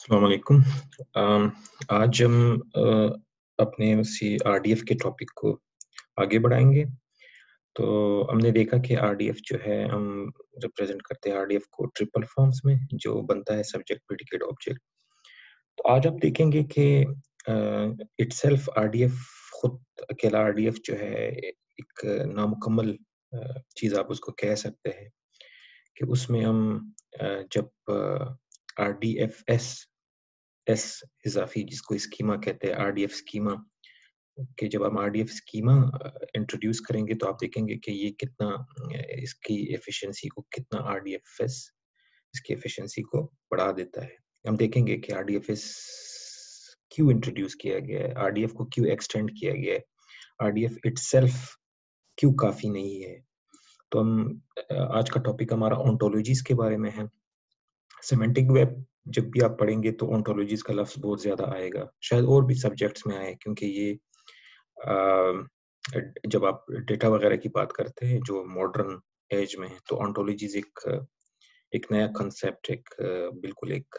अस्सलाम वालेकुम। आज हम अपने उसी आरडीएफ के टॉपिक को आगे बढ़ाएँगे। तो हमने देखा कि आरडीएफ जो है हम रिप्रेज़ेंट करते हैं आरडीएफ को ट्रिपल फॉर्म्स में जो बनता है सब्जेक्ट, प्रेडिकेट, ऑब्जेक्ट। तो आज आप देखेंगे कि इटसेल्फ आरडीएफ खुद अकेला आरडीएफ जो है एक नामुकम्मल चीज़ आप उसको कह सकते हैं कि उसमें हम जब आरडीएफएस एस इज़ाफ़ी जिसको स्कीमा कहते हैं, आरडीएफ स्कीमा कि जब हम आरडीएफ स्कीमा इंट्रोड्यूस करेंगे तो आप देखेंगे कि ये कितना इसकी एफिशिएंसी को कितना आरडीएफएस इसकी एफिशिएंसी को बढ़ा देता है। हम देखेंगे कि आरडीएफएस क्यों इंट्रोड्यूस किया गया है, आरडीएफ को क्यों एक्सटेंड किया गया है, आरडीएफ इटसेल्फ क्यों काफ़ी नहीं है। तो हम आज का टॉपिक हमारा ओंटोलॉजीज़ के बारे में है। सिमेंटिक वेब जब भी आप पढ़ेंगे तो ओंटोलॉजीज़ का लफ्ज़ बहुत ज़्यादा आएगा। शायद और भी सब्जेक्ट्स में आए क्योंकि ये जब आप डेटा वगैरह की बात करते हैं जो मॉडर्न एज में है तो ओंटोलॉजीज़ एक नया कांसेप्ट बिल्कुल एक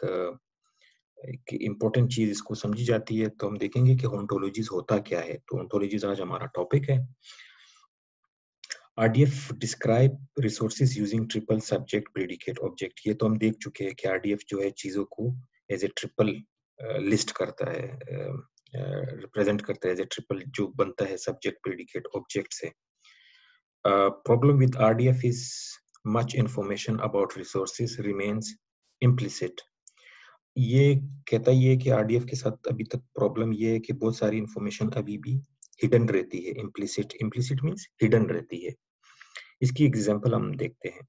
इम्पोर्टेंट चीज़ इसको समझी जाती है। तो हम देखेंगे कि ओंटोलॉजीज़ होता क्या है? तो ओंटोलॉजीज़ आज हमारा टॉपिक है। RDF describe resources using triple subject predicate object. ये तो हम देख चुके हैं कि आरडीएफ जो है चीज़ों को एज ए ट्रिपल लिस्ट करता है, रिप्रेजेंट करता है एज ए ट्रिपल जो बनता है सब्जेक्ट प्रेडिकेट ऑब्जेक्ट से। Problem with RDF is much information about resources remains implicit. ये कहता ये है कि आरडीएफ के साथ अभी तक प्रॉब्लम ये है कि बहुत सारी इंफॉर्मेशन अभी भी हिडन रहती है, इम्प्लिसिट मीन्स हिडन रहती है। इसकी एग्जांपल हम देखते हैं।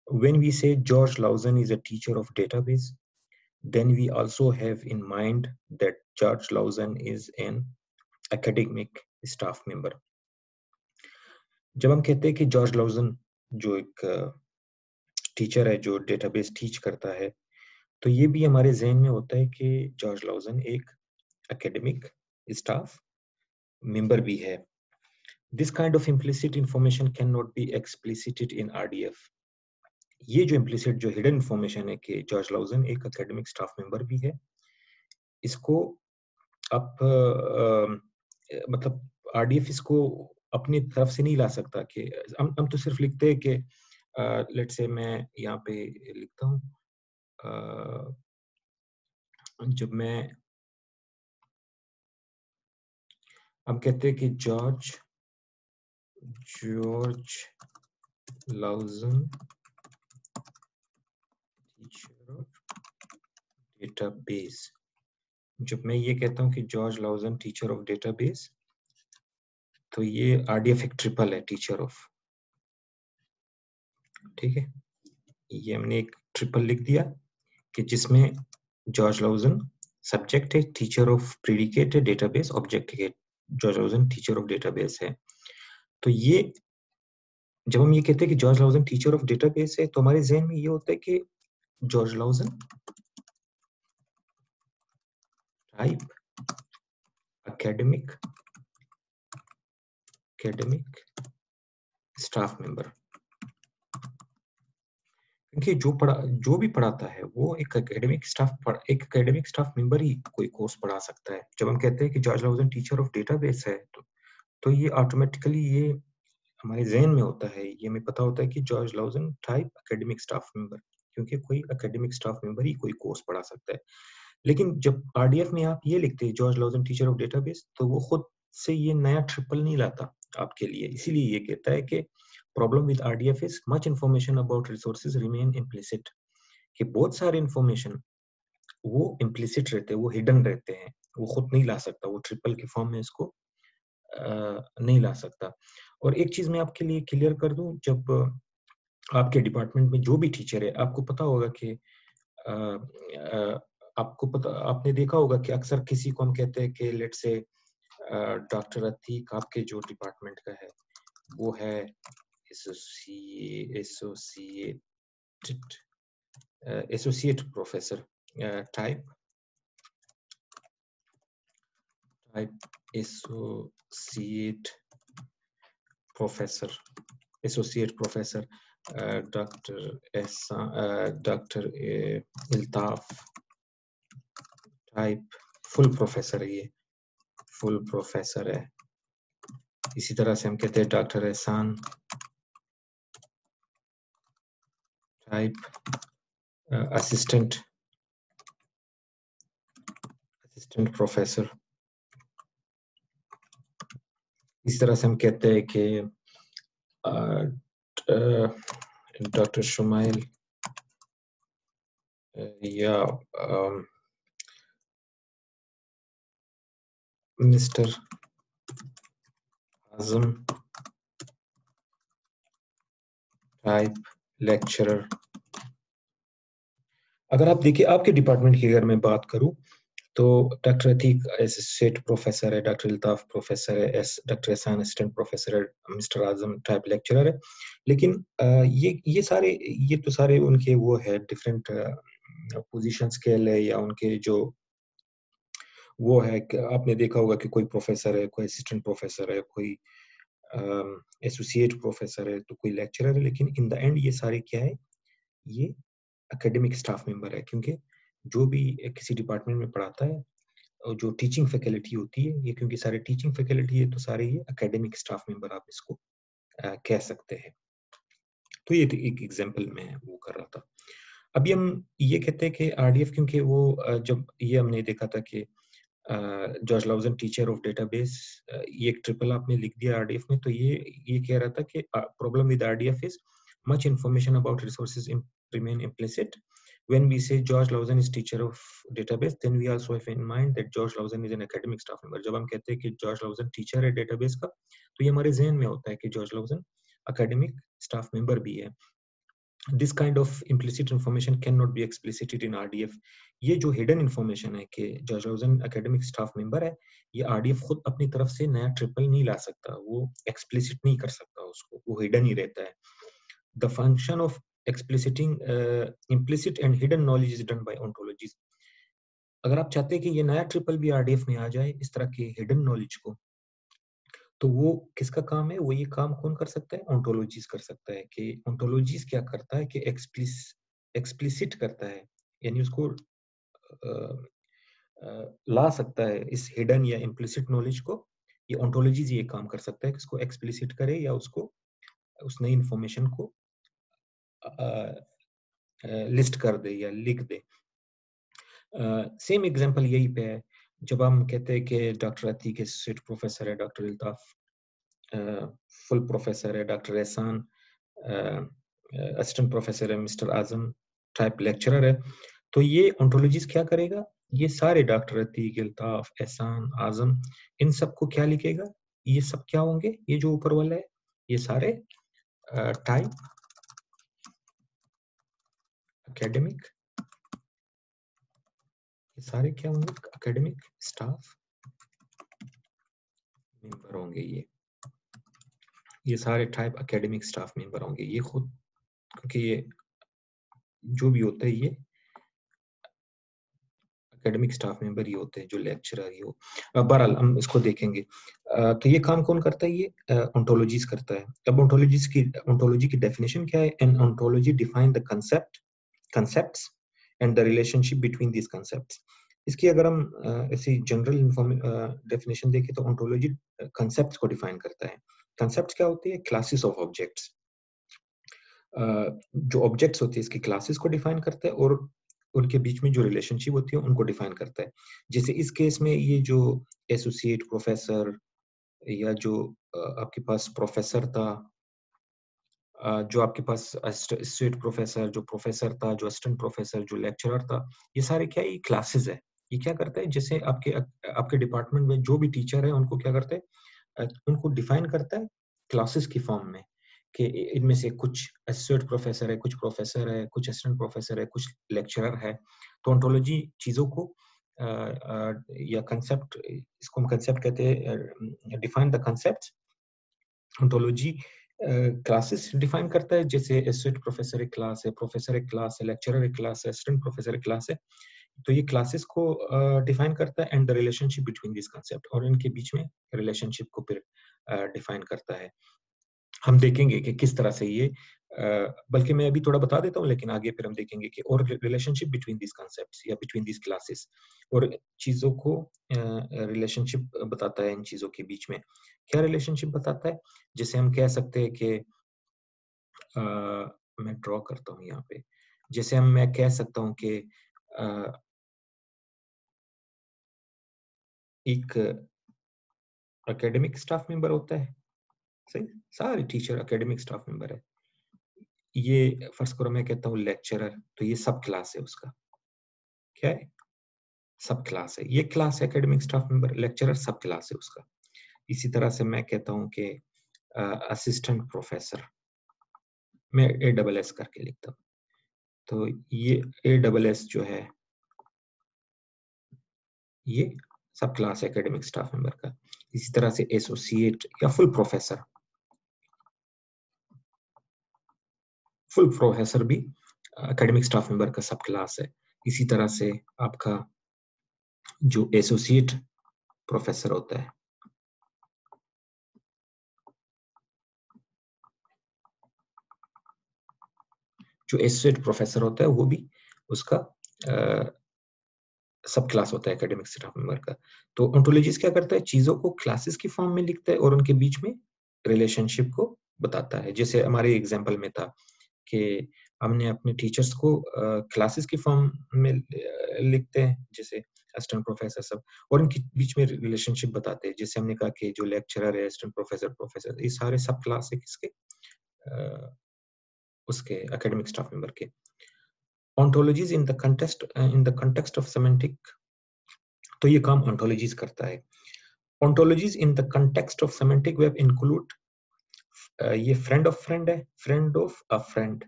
When we say George Lawson is a teacher of database, then we also have in mind that George Lawson is an academic staff member. जब हम कहते हैं कि जॉर्ज लॉजन जो एक टीचर है जो डेटाबेस टीच करता है, तो ये भी हमारे ज़हन में होता है कि जॉर्ज लॉजन एक एकेडमिक स्टाफ मेंबर भी है। This kind of implicit information cannot be explicited in RDF. ये जो इम्प्लिसिट जो हिडन इन्फॉर्मेशन है कि जॉर्ज लॉजन एक एकेडमिक स्टाफ मेंबर भी है, इसको आप मतलब आरडीएफ इसको अपनी तरफ से नहीं ला सकता कि हम तो सिर्फ लिखते हैं कि लेट्स से मैं यहाँ पे लिखता हूँ जब मैं हम कहते हैं कि George Lausanne teacher of database. जब मैं ये कहता हूँ कि George Lausanne teacher of database, तो ये आरडीएफ एक ट्रिपल है टीचर ऑफ, ठीक है। ये हमने एक ट्रिपल लिख दिया कि जिसमें जॉर्ज लॉजन सब्जेक्ट है, टीचर ऑफ प्रेडिकेट है, डेटाबेस ऑब्जेक्ट है, George Lausanne teacher of database है। तो ये जब हम ये कहते हैं कि George Lausanne teacher of database है तो हमारे ज़हन में ये होता है कि George Lausanne type academic staff member, क्योंकि जो भी पढ़ाता है वो एक एकेडमिक स्टाफ मेंबर ही कोई कोर्स पढ़ा सकता है। जब हम कहते हैं कि George Lausanne teacher of database है तो ये ऑटोमेटिकली ये हमारे ज़हन में होता है, ये हमें पता होता है कि George Lausanne type academic staff member, क्योंकि कोई एकेडमिक स्टाफ मेंबर ही कोई कोर्स पढ़ा सकता है। लेकिन जब आरडीएफ में आप ये लिखते हैं George Lausanne teacher of database, तो वो खुद से ये नया ट्रिपल नहीं लाता आपके लिए। इसीलिए ये कहता है कि problem with RDF is much information about resources remain implicit, कि बहुत सारे इंफॉर्मेशन वो इम्प्लिसिट रहते हैं, वो हिडन रहते हैं, वो खुद नहीं ला सकता, वो ट्रिपल के फॉर्म में इसको नहीं ला सकता। और एक चीज़ मैं आपके लिए क्लियर कर दूँ, जब आपके डिपार्टमेंट में जो भी टीचर है, आपको पता होगा कि आपने देखा होगा कि अक्सर किसी को हम कहते हैं कि लेट्स से डॉक्टर अतीक आपके जो डिपार्टमेंट का है, वो है associate professor type associate professor doctor Iltaf type full professor है, ये फुल प्रोफेसर है। इसी तरह से हम कहते हैं डॉक्टर एहसान, टाइप असिस्टेंट प्रोफेसर। इस तरह से हम कहते हैं कि डॉक्टर शुमाइल या मिस्टर आजम, टाइप लेक्चरर। अगर आप देखिए आपके डिपार्टमेंट की अगर मैं बात करूं तो डॉक्टर अतीक एसोसिएट प्रोफेसर है, डॉक्टर अल्ताफ प्रोफेसर है, डॉक्टर एहसान असिस्टेंट प्रोफेसर है, मिस्टर आजम टाइप लेक्चरर है। लेकिन ये तो सारे उनके वो है डिफरेंट पोजीशन स्केल है, या उनके जो वो है कि आपने देखा होगा कि कोई प्रोफेसर है, कोई असिस्टेंट प्रोफेसर है, कोई एसोसिएट प्रोफेसर है, तो कोई लेक्चरर है। लेकिन इन द एंड ये सारे क्या है, ये एकेडमिक स्टाफ मेंबर है, क्योंकि जो भी किसी डिपार्टमेंट में पढ़ाता है और जो टीचिंग फैकल्टी होती है, ये क्योंकि सारे टीचिंग फैकल्टी है तो सारे ये एकेडमिक स्टाफ मेंबर आप इसको कह सकते हैं। तो ये एक एग्जांपल मैं वो कर रहा था। अभी हम ये कहते हैं कि आरडीएफ, क्योंकि वो जब ये हमने देखा था कि George Lausen teacher of database, ये एक ट्रिपल आपने लिख दिया आरडीएफ में, तो ये कह रहा था कि problem with RDF is much information about resources remain implicit. When we say George Lauzen is teacher of database, then we also have in mind that George Lauzen is an academic staff member. जब हम कहते हैं कि George Lauzen teacher है database का, तो ये हमारे जहन में होता है कि George Lauzen academic staff member भी है। This kind of implicit information cannot be explicited in RDF. ये जो hidden information है कि जॉर्ज लाउजन academic staff member है, ये RDF खुद अपनी तरफ से नया ट्रिपल नहीं ला सकता, वो explicit नहीं कर सकता उसको, वो hidden ही रहता है। The function of expliciting implicit and hidden knowledge is done by ontologies. अगर आप चाहते हैं कि ये नया ट्रिपल भी RDF में आ जाए इस तरह के hidden knowledge को, तो वो किसका काम है? वो ये काम कौन कर सकता है? ओंटोलॉजीज कर सकता है। कि ओंटोलॉजीज क्या करता है कि एक्सप्लिसिट करता है, यानी उसको ला सकता है इस हिडन या इम्प्लिसिट नॉलेज को। ये ओंटोलॉजीज ये काम कर सकता है कि उसको एक्सप्लिसिट करे या उसको उस नई इंफॉर्मेशन को लिस्ट कर दे या लिख दे। सेम एग्जांपल यही पे है जब हम कहते हैं कि डॉक्टर अतीक एसोसिएट प्रोफेसर है, डॉक्टर अल्ताफ फुल प्रोफेसर है, डॉक्टर एहसान असिस्टेंट प्रोफेसर है, मिस्टर आजम टाइप लेक्चरर है। तो ये ओंटोलॉजीज क्या करेगा? ये सारे डॉक्टर अतीक, अल्ताफ, एहसान, आजम, इन सबको क्या लिखेगा? ये सब क्या होंगे? ये जो ऊपर वाला है ये सारे टाइप एकेडमिक, ये सारे क्या होंगे? एकेडमिक स्टाफ मेंबर होंगे। ये सारे टाइप एकेडमिक स्टाफ मेंबर होंगे। ये खुद, क्योंकि ये जो भी होता है ये एकेडमिक स्टाफ मेंबर ही होते हैं, जो लेक्चरर ही हो। बहरहाल हम इसको देखेंगे। तो ये काम कौन करता है? ये ओंटोलॉजीज करता है। अब ओंटोलॉजी की डेफिनेशन क्या है? An ontology define the concepts and the relationship between these concepts. इसकी अगर हम ऐसी जनरल डेफिनेशन देखें तो ओंटोलॉजी कंसेप्ट्स को डिफाइन करता है। कंसेप्ट्स क्या होती है? Classes of objects. जो ऑब्जेक्ट्स होती है इसकी क्लासेस को डिफाइन करता है और उनके बीच में जो रिलेशनशिप होती है उनको डिफाइन करता है। जैसे इस केस में ये जो एसोसिएट प्रोफेसर या जो आपके पास प्रोफेसर था, जो आपके पास एसोसिएट प्रोफेसर, जो प्रोफेसर था, जो असिस्टेंट प्रोफेसर, जो लेक्चरर था, ये सारे क्या है? ये क्लासेस है। ये क्या करता है? जैसे आपके डिपार्टमेंट में जो भी टीचर है उनको क्या करते हैं? उनको डिफाइन करता है क्लासेस की फॉर्म में कि इनमें से कुछ एसोसिएट प्रोफेसर है, कुछ प्रोफेसर है, कुछ असिस्टेंट प्रोफेसर है, कुछ लेक्चरर है। तो ओंटोलॉजी चीजों को या कंसेप्ट, इसको हम कंसेप्ट कहते हैं, define the concept. Ontology classes define करता है, जैसे एसोसिएट प्रोफेसर एक क्लास है, प्रोफेसर एक क्लास है, लेक्चरर एक क्लास है, असिस्टेंट प्रोफेसर एक क्लास है। तो ये क्लासेस को डिफाइन करता है and the relationship between this concept, और इनके बीच में रिलेशनशिप को फिर डिफाइन करता है। हम देखेंगे कि किस तरह से ये बल्कि मैं अभी थोड़ा बता देता हूँ, लेकिन आगे फिर हम देखेंगे कि और रिलेशनशिप बिटवीन दीज कॉन्सेप्ट्स या बिटवीन दीज क्लासेस, और चीजों को रिलेशनशिप बताता है इन चीजों के बीच में। क्या रिलेशनशिप बताता है? जैसे हम कह सकते हैं कि मैं ड्रॉ करता हूँ यहाँ पे, जैसे मैं कह सकता हूँ कि एक एकेडमिक स्टाफ मेंबर होता है, सही, सारे टीचर एकेडमिक स्टाफ मेंबर है। ये फर्ज करो मैं कहता हूँ लेक्चरर, तो ये सब क्लास है उसका, क्या है? सब क्लास है। ये क्लास है एकेडमिक स्टाफ मेंबर, लेक्चरर सब क्लास है उसका। इसी तरह से मैं कहता हूँ कि असिस्टेंट प्रोफेसर, मैं ASS करके लिखता हूँ, तो ये ASS जो है ये सब क्लास है एकेडमिक स्टाफ मेंबर का। इसी तरह से एसोसिएट या फुल प्रोफेसर भी एकेडमिक स्टाफ मेंबर का सब क्लास है। इसी तरह से आपका जो एसोसिएट प्रोफेसर होता है, जो एसोसिएट प्रोफेसर होता है वो भी उसका सब क्लास होता है एकेडमिक स्टाफ मेंबर का। तो ओंटोलॉजिस्ट क्या करता है? चीजों को क्लासेस की फॉर्म में लिखता है और उनके बीच में रिलेशनशिप को बताता है। जैसे हमारे एग्जांपल में था कि हमने अपने टीचर्स को क्लासेस की फॉर्म में लिखते हैं, जैसे असिस्टेंट प्रोफेसर सब, और इनके बीच में रिलेशनशिप बताते हैं। जैसे हमने कहा कि जो लेक्चरर है, असिस्टेंट प्रोफेसर, प्रोफेसर, ये सारे सब क्लास है किसके? उसके एकेडमिक स्टाफ मेंबर के। Ontologies in the context of semantic, तो ये काम ऑन्टोलॉजीज करता है। Ontologies in the context of semantic web include, ये फ्रेंड ऑफ फ्रेंड है, friend of a friend,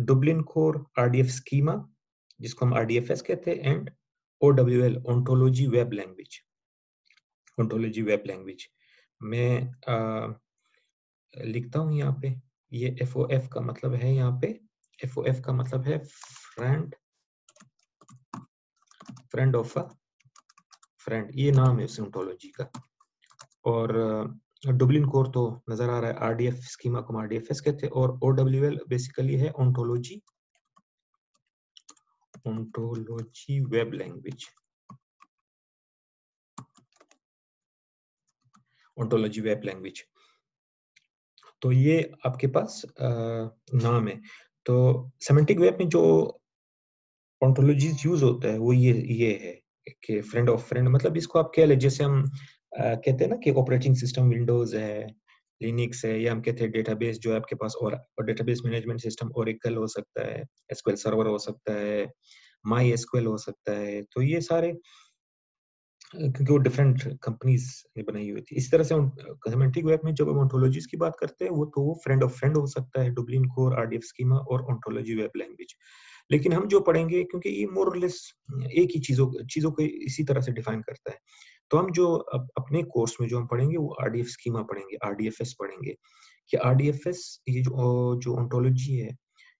Dublin core RDF schema जिसको हम RDFS कहते हैं, and OWL ontology web language, ontology web language. मैं लिखता हूँ यहाँ पे, ये FOF का मतलब है, यहाँ पे FOF का मतलब है फ्रेंड ऑफ अ फ्रेंड, ये नाम है उस ओंटोलॉजी का। और डुबलिन कोर तो नजर आ रहा है, RDF स्कीमा को RDFS कहते हैं, और OWL बेसिकली है ontology web language, ontology web language. तो ये आपके पास नाम है। तो सेमेंटिक वेब में जो ओंटोलॉजीज यूज होता है वो ये है कि फ्रेंड ऑफ फ्रेंड, मतलब इसको आप कह ले, जैसे हम कहते हैं ना कि ऑपरेटिंग सिस्टम विंडोज है, लिनक्स है, या हम कहते हैं डेटाबेस जो है आपके पास, और डेटाबेस मैनेजमेंट सिस्टम ओरेकल हो सकता है, SQL सर्वर हो सकता है, माई SQL हो सकता है। तो ये सारे क्योंकि वो डिफरेंट कंपनीज ने बनाई हुई थी। इस तरह से सेमेंटिक वेब में जब हम ओंटोलॉजीज की बात करते हैं वो तो वो फ्रेंड ऑफ फ्रेंड हो सकता है, डुबलिन कोर, RDF स्कीमा और ओंटोलॉजी वेब लैंग्वेज। लेकिन हम जो पढ़ेंगे, क्योंकि ये मोर और लेस एक ही चीजों को इसी तरह से डिफाइन करता है, तो हम जो अपने कोर्स में जो हम पढ़ेंगे वो RDF स्कीमा पढ़ेंगे, RDFS पढ़ेंगे कि RDFS ये जो ओंटोलॉजी है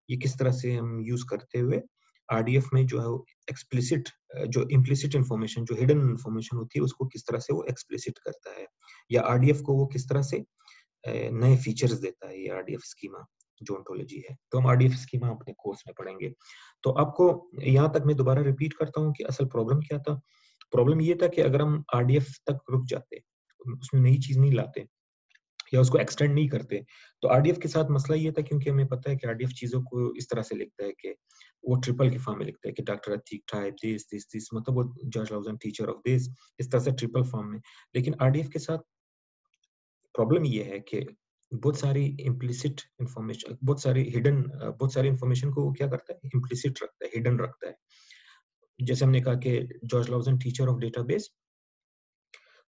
ये किस तरह से हम यूज करते हुए RDF में जो है एक्सप्लिसिट, जो इम्प्लिसिट इंफॉर्मेशन, जो हिडन इंफॉर्मेशन होती है उसको किस तरह से वो एक्सप्लिसिट करता है, या RDF को वो किस तरह से नए फीचर्स देता है, ये RDF स्कीमा जो ओंटोलॉजी है। तो हम RDF स्कीमा अपने कोर्स में पढ़ेंगे। तो आपको यहाँ तक मैं दोबारा रिपीट करता हूँ कि असल प्रॉब्लम क्या था। प्रॉब्लम ये था कि अगर हम RDF तक रुक जाते, उसमें नई चीज नहीं लाते या उसको एक्सटेंड नहीं करते, तो RDF के साथ मसला ये था, क्योंकि हमें पता है कि RDF चीजों को इस तरह से लिखता है कि वो ट्रिपल की फॉर्म में लिखता है कि doctor Atiq type this this this, मतलब वो George Lausanne teacher of this, इस तरह से ट्रिपल फॉर्म में। लेकिन RDF के साथ प्रॉब्लम ये है कि बहुत सारी इम्प्लिसिट इंफॉर्मेशन, बहुत सारी इंफॉर्मेशन को वो क्या करता है, इम्प्लिसिट रखता है, हिडन रखता है। जैसे हमने कहा कि George Lausanne teacher of database,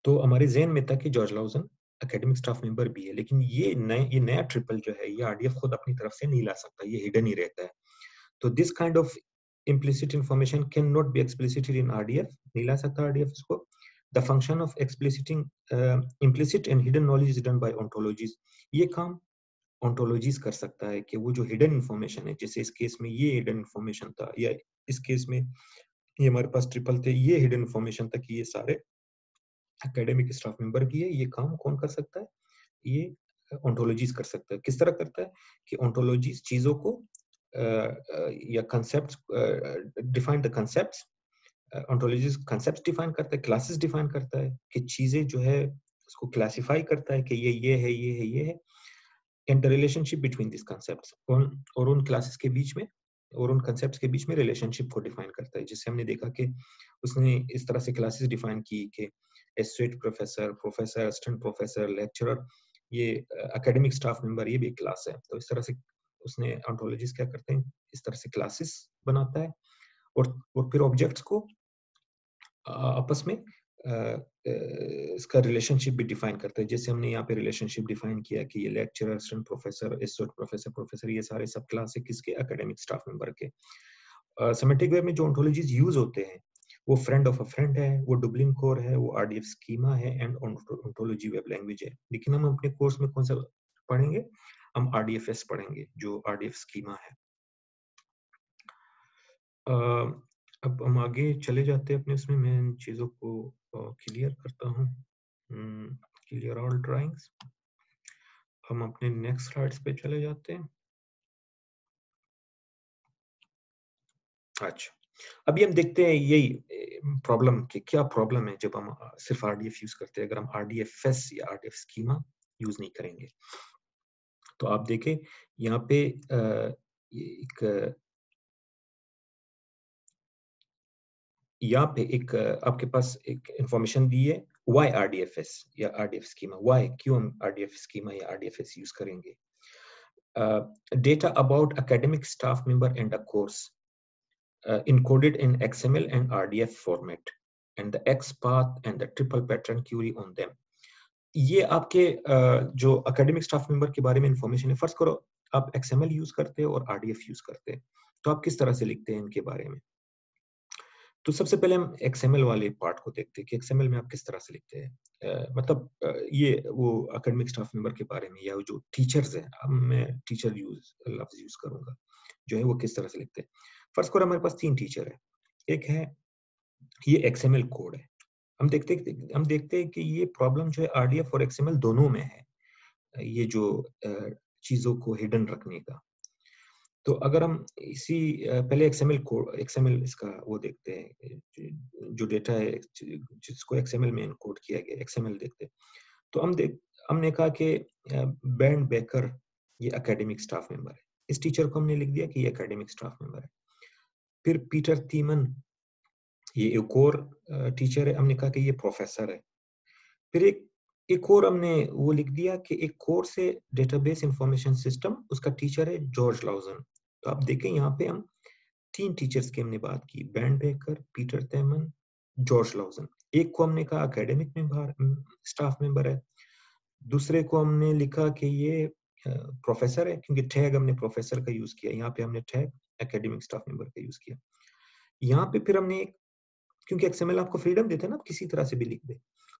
तो हमारे जहन में था कि George Lausanne academic staff member भी है, लेकिन ये नया ट्रिपल जो है ये RDF खुद अपनी तरफ से नहीं ला सकता, ये हिडन ही रहता है। तो this kind of implicit information cannot be explicited in RDF, नहीं ला सकता RDF इसको। The function of expliciting implicit and hidden knowledge is done by ontologies, ये काम ontologies कर सकता है कि वो जो hidden information है, जैसे इस केस में ये hidden information था, या इस केस में ये हमारे पास ट्रिपल थे, ये hidden information था कि ये सारे एकेडमिक स्टाफ मेंबर भी है, ये काम कौन कर सकता है? ये ontologies कर सकता है। किस तरह करता है कि ontologies चीजों को या concepts define the concepts, ontologies concepts define करता है, classes define करता है कि चीजें जो है उसको classify करता है कि ये है, ये है, and the relationship between these concepts, और उन classes के बीच में और उन concepts के बीच में relationship को define करता है। जिससे हमने देखा कि उसने इस तरह से classes define की कि associate professor, professor, assistant professor, lecturer, ये academic staff member, ये भी एक class है। तो इस तरह से उसने ontologies क्या करते हैं, इस तरह से classes बनाता है और फिर objects को आपस में इसका रिलेशनशिप भी डिफाइन करता है। जैसे हमने यहाँ पे रिलेशनशिप डिफाइन किया कि ये lecturer, assistant professor, associate professor, professor, ये सारे सब क्लास है किसके, एकेडमिक स्टाफ मेंबर के। सेमेंटिक वेब में जो ओंटोलॉजीज यूज होते हैं वो फ्रेंड ऑफ अ फ्रेंड है, वो डुबलिन कोर है, वो आरडीएफ स्कीमा है एंड ओंटोलॉजी वेब लैंग्वेज है। लेकिन हम अपने कोर्स में कौन सा पढ़ेंगे, हम आरडीएफएस पढ़ेंगे जो आरडीएफ स्कीमा है। अब हम आगे चले जाते हैं अपने उसमें, मैं इन चीजों को क्लियर करता हूँ। Clear all drawings. हम अपने नेक्स्ट स्लाइड्स पे चले जाते हैं। अच्छा, अभी हम देखते हैं यही प्रॉब्लम कि क्या प्रॉब्लम है जब हम सिर्फ आरडीएफ यूज करते हैं, अगर हम आरडीएफएस या आरडीएफ स्कीमा यूज नहीं करेंगे। तो आप देखें यहाँ पे एक आपके पास एक इंफॉर्मेशन दी है, why RDFS या RDF schema, why, क्यों हम RDF schema या RDFS यूज करेंगे। Data about academic staff member and a course encoded in XML and RDF format and the XPath and the triple pattern query on them। ये आपके जो academic staff member के बारे में information है। First करो आप XML यूज करते हैं और RDF यूज करते हैं, तो आप किस तरह से लिखते हैं इनके बारे में। तो सबसे पहले हम XML वाले पार्ट को देखते हैं कि XML में आप किस तरह से लिखते हैं। मतलब ये वो एकेडमिक स्टाफ मेंबर के बारे में या जो टीचर्स हैं, अब मैं टीचर लफ्ज यूज करूंगा, जो है वो किस तरह से लिखते हैं। फर्स्ट को हमारे पास 3 टीचर है। एक है ये XML कोड है। हम देखते हैं कि ये प्रॉब्लम जो है RDF और XML दोनों में है, ये जो चीजों को हिडन रखने का। तो अगर हम इसी पहले XML इसका वो देखते हैं, जो डेटा है जिसको XML में एनकोड किया गया, XML देखते हैं। तो हमने कहा कि बैंड बेकर ये एकेडमिक स्टाफ मेंबर है। इस टीचर को हमने लिख दिया कि ये एकेडमिक स्टाफ मेंबर है। फिर पीटर थीमन ये एक और टीचर है, हमने कहा कि ये प्रोफेसर है। फिर एक और हमने वो लिख दिया कि एक कोर्स है डेटाबेस इंफॉर्मेशन सिस्टम, उसका टीचर है जॉर्ज लाउजन। तो आप देखें यहाँ पे हम 3 टीचर्स की हमने बात की, बैंड बेकर, पीटर थेमन, जॉर्ज लाउजन। एक को हमने कहा एकेडमिक स्टाफ मेंबर है, दूसरे को हमने लिखा कि ये प्रोफेसर है, क्योंकि टैग हमने प्रोफेसर का यूज किया, यहाँ पे हमने टैग एकेडमिक स्टाफ मेंबर का यूज किया। यहाँ पे फिर हमने क्योंकि एक्सएमएल आपको फ्रीडम देता है ना, आप किसी तरह से भी लिख दे।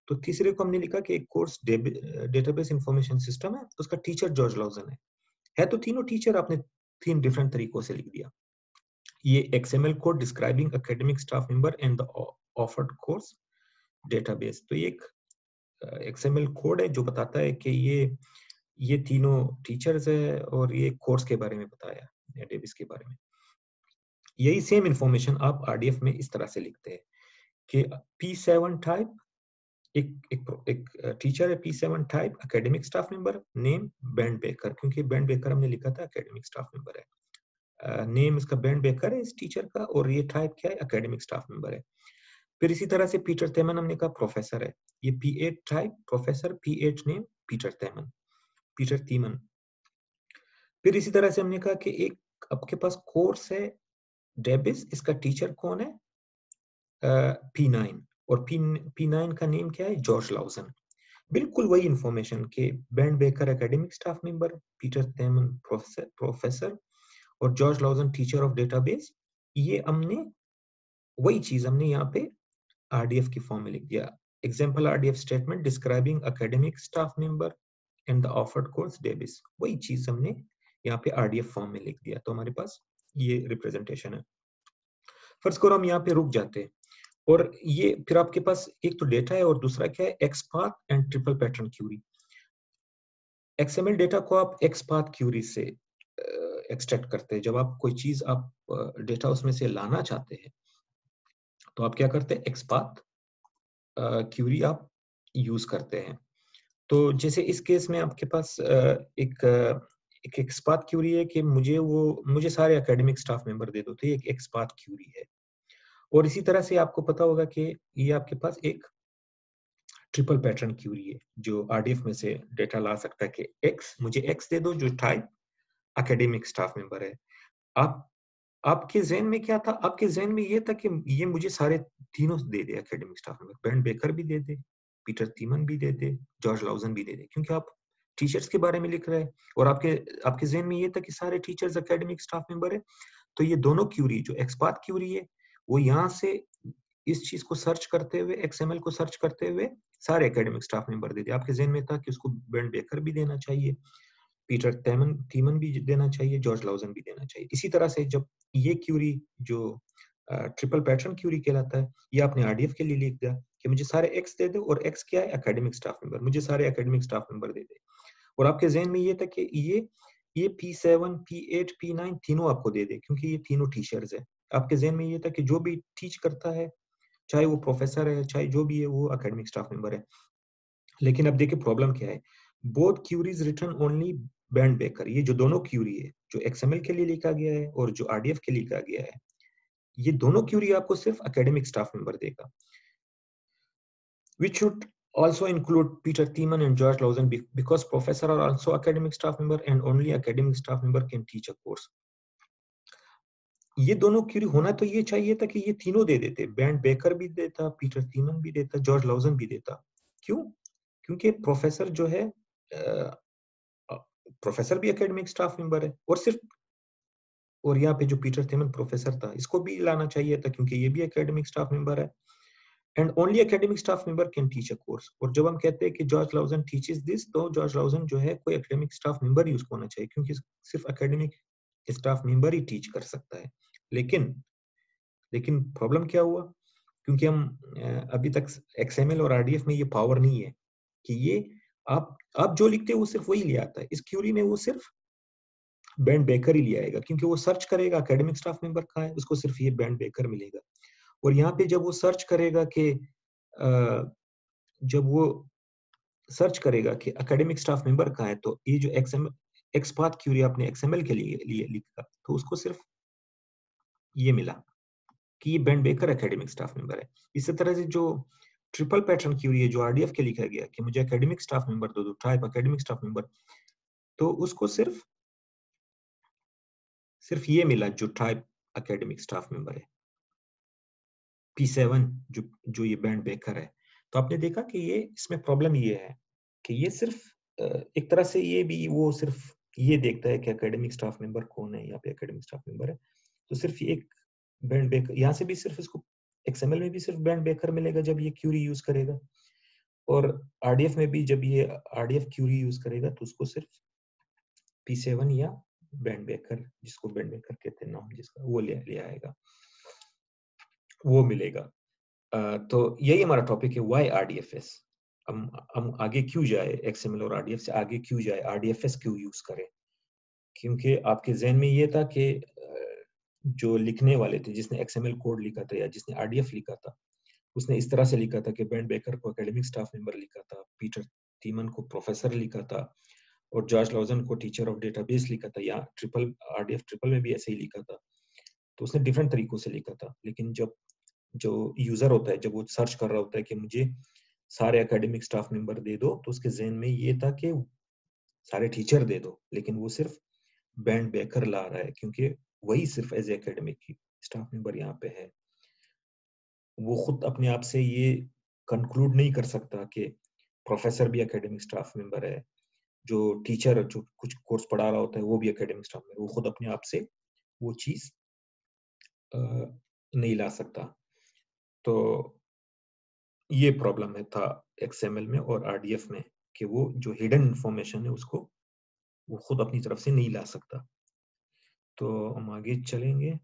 तो तीसरे को हमने लिखा कि एक कोर्स डेटाबेस इंफॉर्मेशन सिस्टम है, उसका टीचर जॉर्ज लाउजन है तो तीनों टीचर आपने 3 डिफरेंट तरीकों से लिख दिया। ये XML code describing academic staff member and the offered course database. तो ये एक XML कोड है जो बताता है कि ये तीनों टीचर्स है और ये कोर्स के बारे में बताया, डेटाबेस के बारे में। यही सेम इंफॉर्मेशन आप RDF में इस तरह से लिखते हैं कि P7 टाइप एक टीचर है, P7 type academic staff member, name band baker, क्योंकि बैंड बेकर हमने लिखा था एकेडमिक स्टाफ मेंबर है। नेम इसका बैंड बेकर है इस टीचर का, और ये टाइप क्या है, एकेडमिक स्टाफ मेंबर है। फिर इसी तरह से पीटर थेमन हमने कहा प्रोफेसर है, ये P8 type professor, P8 name Peter Thiemann. फिर इसी तरह से हमने कहा कि एक आपके पास कोर्स है डेबिस, इसका टीचर कौन है, P9, और P9 का नेम क्या है, जॉर्ज लाउजन। बिल्कुल वही इंफॉर्मेशन के Brent Baker academic staff member, Peter Thiemann professor और George Lausen teacher of database. ये हमने वही चीज हमने यहाँ पे RDF की फॉर्म में लिख दिया। Example RDF statement describing academic staff member and the offered course DBIS, वही चीज हमने यहाँ पे RDF फॉर्म में लिख दिया। तो हमारे पास ये रिप्रेजेंटेशन है। फर्स्ट को हम यहाँ पे रुक जाते हैं, और ये फिर आपके पास एक तो डेटा है और दूसरा क्या है, XPath and triple pattern query. XML data को आप XPath क्यूरी से एक्सट्रैक्ट करते हैं। जब आप कोई चीज आप डेटा उसमें से लाना चाहते हैं तो आप क्या करते हैं, XPath क्यूरी आप यूज करते हैं। तो जैसे इस केस में आपके पास एक XPath क्यूरी है कि मुझे सारे एकेडमिक स्टाफ मेंबर दे दो, तो ये एक XPath क्यूरी है। और इसी तरह से आपको पता होगा कि ये आपके पास एक ट्रिपल पैटर्न क्यूरी है जो RDF में से डेटा ला सकता है कि मुझे X दे दो जो टाइप एकेडमिक स्टाफ मेंबर है। आप आपके ज़हन में क्या था? आपके ज़हन में ये था कि ये मुझे सारे तीनों दे दे academic staff member, Brent Baker भी दे दे, पीटर तीमन भी दे दे, जॉर्ज लाउजन भी दे दे, क्योंकि आप टीचर्स के बारे में लिख रहे हैं और आपके आपके ज़हन में ये था कि सारे टीचर्स एकेडमिक स्टाफ मेंबर है। तो ये दोनों क्यूरी जो XPath क्यूरी है, वो यहाँ से इस चीज को सर्च करते हुए, XML को सर्च करते हुए सारे एकेडमिक स्टाफ मेंबर दे दिए। आपके ज़हन में था कि उसको ब्रेंट बेकर भी देना चाहिए, पीटर थीमन भी देना चाहिए, जॉर्ज लाउजन भी देना चाहिए। इसी तरह से जब ये क्यूरी जो ट्रिपल पैटर्न क्यूरी कहलाता है, ये आपने RDF के लिए लिख दिया कि मुझे सारे X दे दो, और X क्या है, एकेडमिक स्टाफ मेंबर, मुझे सारे एकेडमिक स्टाफ मेंबर दे दे। और आपके ज़हन में ये था कि ये P7, P8, P9 तीनों आपको दे दे, क्योंकि ये तीनों टीचर्स है। आपके ज़हन में ये था कि जो भी टीच करता है, चाहे वो प्रोफेसर है, चाहे जो भी है, वो एकेडमिक स्टाफ मेंबर है। लेकिन अब देखिए प्रॉब्लम क्या है, both queries return only Ben Baker. ये जो दोनों क्यूरी है, जो XML के लिए लिखा गया है और जो RDF के लिए लिखा गया है, ये दोनों क्यूरी आपको सिर्फ एकेडमिक स्टाफ मेंबर देगा, which should also include Peter Thiemann and George Lausen because professor are also academic staff member and only academic staff member can teach a course. ये दोनों क्यूरी होना तो ये चाहिए था कि ये तीनों दे देते, बैंड बेकर भी देता, पीटर थीमन भी देता, जॉर्ज लाउजन भी देता। क्यों? क्योंकि प्रोफेसर जो है, प्रोफेसर भी एकेडमिक स्टाफ मेंबर है, और यहाँ पे जो पीटर थीमन प्रोफेसर था, इसको भी लाना चाहिए था क्योंकि ये भी एकेडमिक स्टाफ मेंबर है। And only academic staff member can teach a course. और जब हम कहते हैं कि जॉर्ज लाउजन टीचेस दिस, तो जॉर्ज लाउजन जो है कोई एकेडमिक स्टाफ मेंबर ही उसको होना चाहिए, क्योंकि सिर्फ एकेडमिक स्टाफ मेंबर ही टीच कर सकता है। लेकिन लेकिन प्रॉब्लम क्या हुआ, क्योंकि हम अभी तक XML और RDF में ये पावर नहीं है कि ये आप जो लिखते हो वो सिर्फ वही ले आता है। इस क्यूरी में वो सिर्फ बैंड बेकर ही ले आएगा, क्योंकि वो सर्च करेगा एकेडमिक स्टाफ मेंबर कहाँ है, उसको सिर्फ ये बैंड बेकर मिलेगा। और यहाँ पे जब वो सर्च करेगा कि जब वो सर्च करेगा कि एकेडमिक स्टाफ मेंबर कहाँ है, तो ये जो XPath क्यूरी आपने XML के लिए लिखा, तो उसको सिर्फ ये मिला कि ये band Baker academic staff member है। इसी तरह से जो ट्रिपल पैटर्न क्यूरी है जो RDF के लिखा गया कि मुझे एकेडमिक स्टाफ मेंबर दो, टाइप एकेडमिक स्टाफ मेंबर, तो उसको सिर्फ ये मिला जो टाइप एकेडमिक स्टाफ मेंबर है, P7 जो ये बैंड बेकर है। तो आपने देखा कि ये इसमें प्रॉब्लम ये है कि ये सिर्फ एक तरह से ये भी वो सिर्फ ये देखता है कि एकेडमिक स्टाफ मेंबर कौन है, यहाँ पे एकेडमिक स्टाफ मेंबर है, तो सिर्फ एक बैंड बेकर यहाँ से भी सिर्फ इसको XML में भी सिर्फ बैंड बेकर मिलेगा जब ये क्यूरी यूज करेगा, और RDF में भी जब ये RDF क्यूरी यूज करेगा तो उसको सिर्फ P7 या बैंड बेकर, जिसको बैंड बेकर कहते हैं नाम जिसका, वो ले आएगा, वो मिलेगा। तो यही हमारा टॉपिक है, व्हाई RDFS। हम आगे क्यों जाए, XML और RDF से आगे क्यों जाए, RDFS क्यों यूज करें? क्योंकि आपके जहन में ये था कि जो लिखने वाले थे, जिसने XML कोड लिखा था या जिसने RDF लिखा था, उसने इस तरह से लिखा था कि बैंड बेकर को एकेडमिक स्टाफ मेंबर लिखा था, पीटर थीमन को प्रोफेसर लिखा था, और जॉर्ज लाउजन को टीचर ऑफ डेटाबेस लिखा था, या RDF ट्रिपल में भी ऐसे ही लिखा था। तो उसने डिफरेंट तरीकों से लिखा था। लेकिन जब जो यूजर होता है, जब वो सर्च कर रहा होता है कि मुझे सारे एकेडमिक स्टाफ मेंबर दे दो, तो उसके जहन में ये था कि सारे टीचर दे दो, लेकिन वो सिर्फ बैंड बेकर ला रहा है क्योंकि वही सिर्फ एज एकेडमिक स्टाफ मेंबर यहाँ पे है। वो खुद अपने आप से ये कंक्लूड नहीं कर सकता कि प्रोफेसर भी एकेडमिक स्टाफ मेंबर है, जो टीचर जो कुछ कोर्स पढ़ा रहा होता है वो भी एकेडमिक स्टाफ मेंबर, वो खुद अपने आप से वो चीज नहीं ला सकता। तो ये प्रॉब्लम है था XML में और RDF में कि वो जो हिडन इंफॉर्मेशन है उसको वो खुद अपनी तरफ से नहीं ला सकता। तो हम आगे चलेंगे।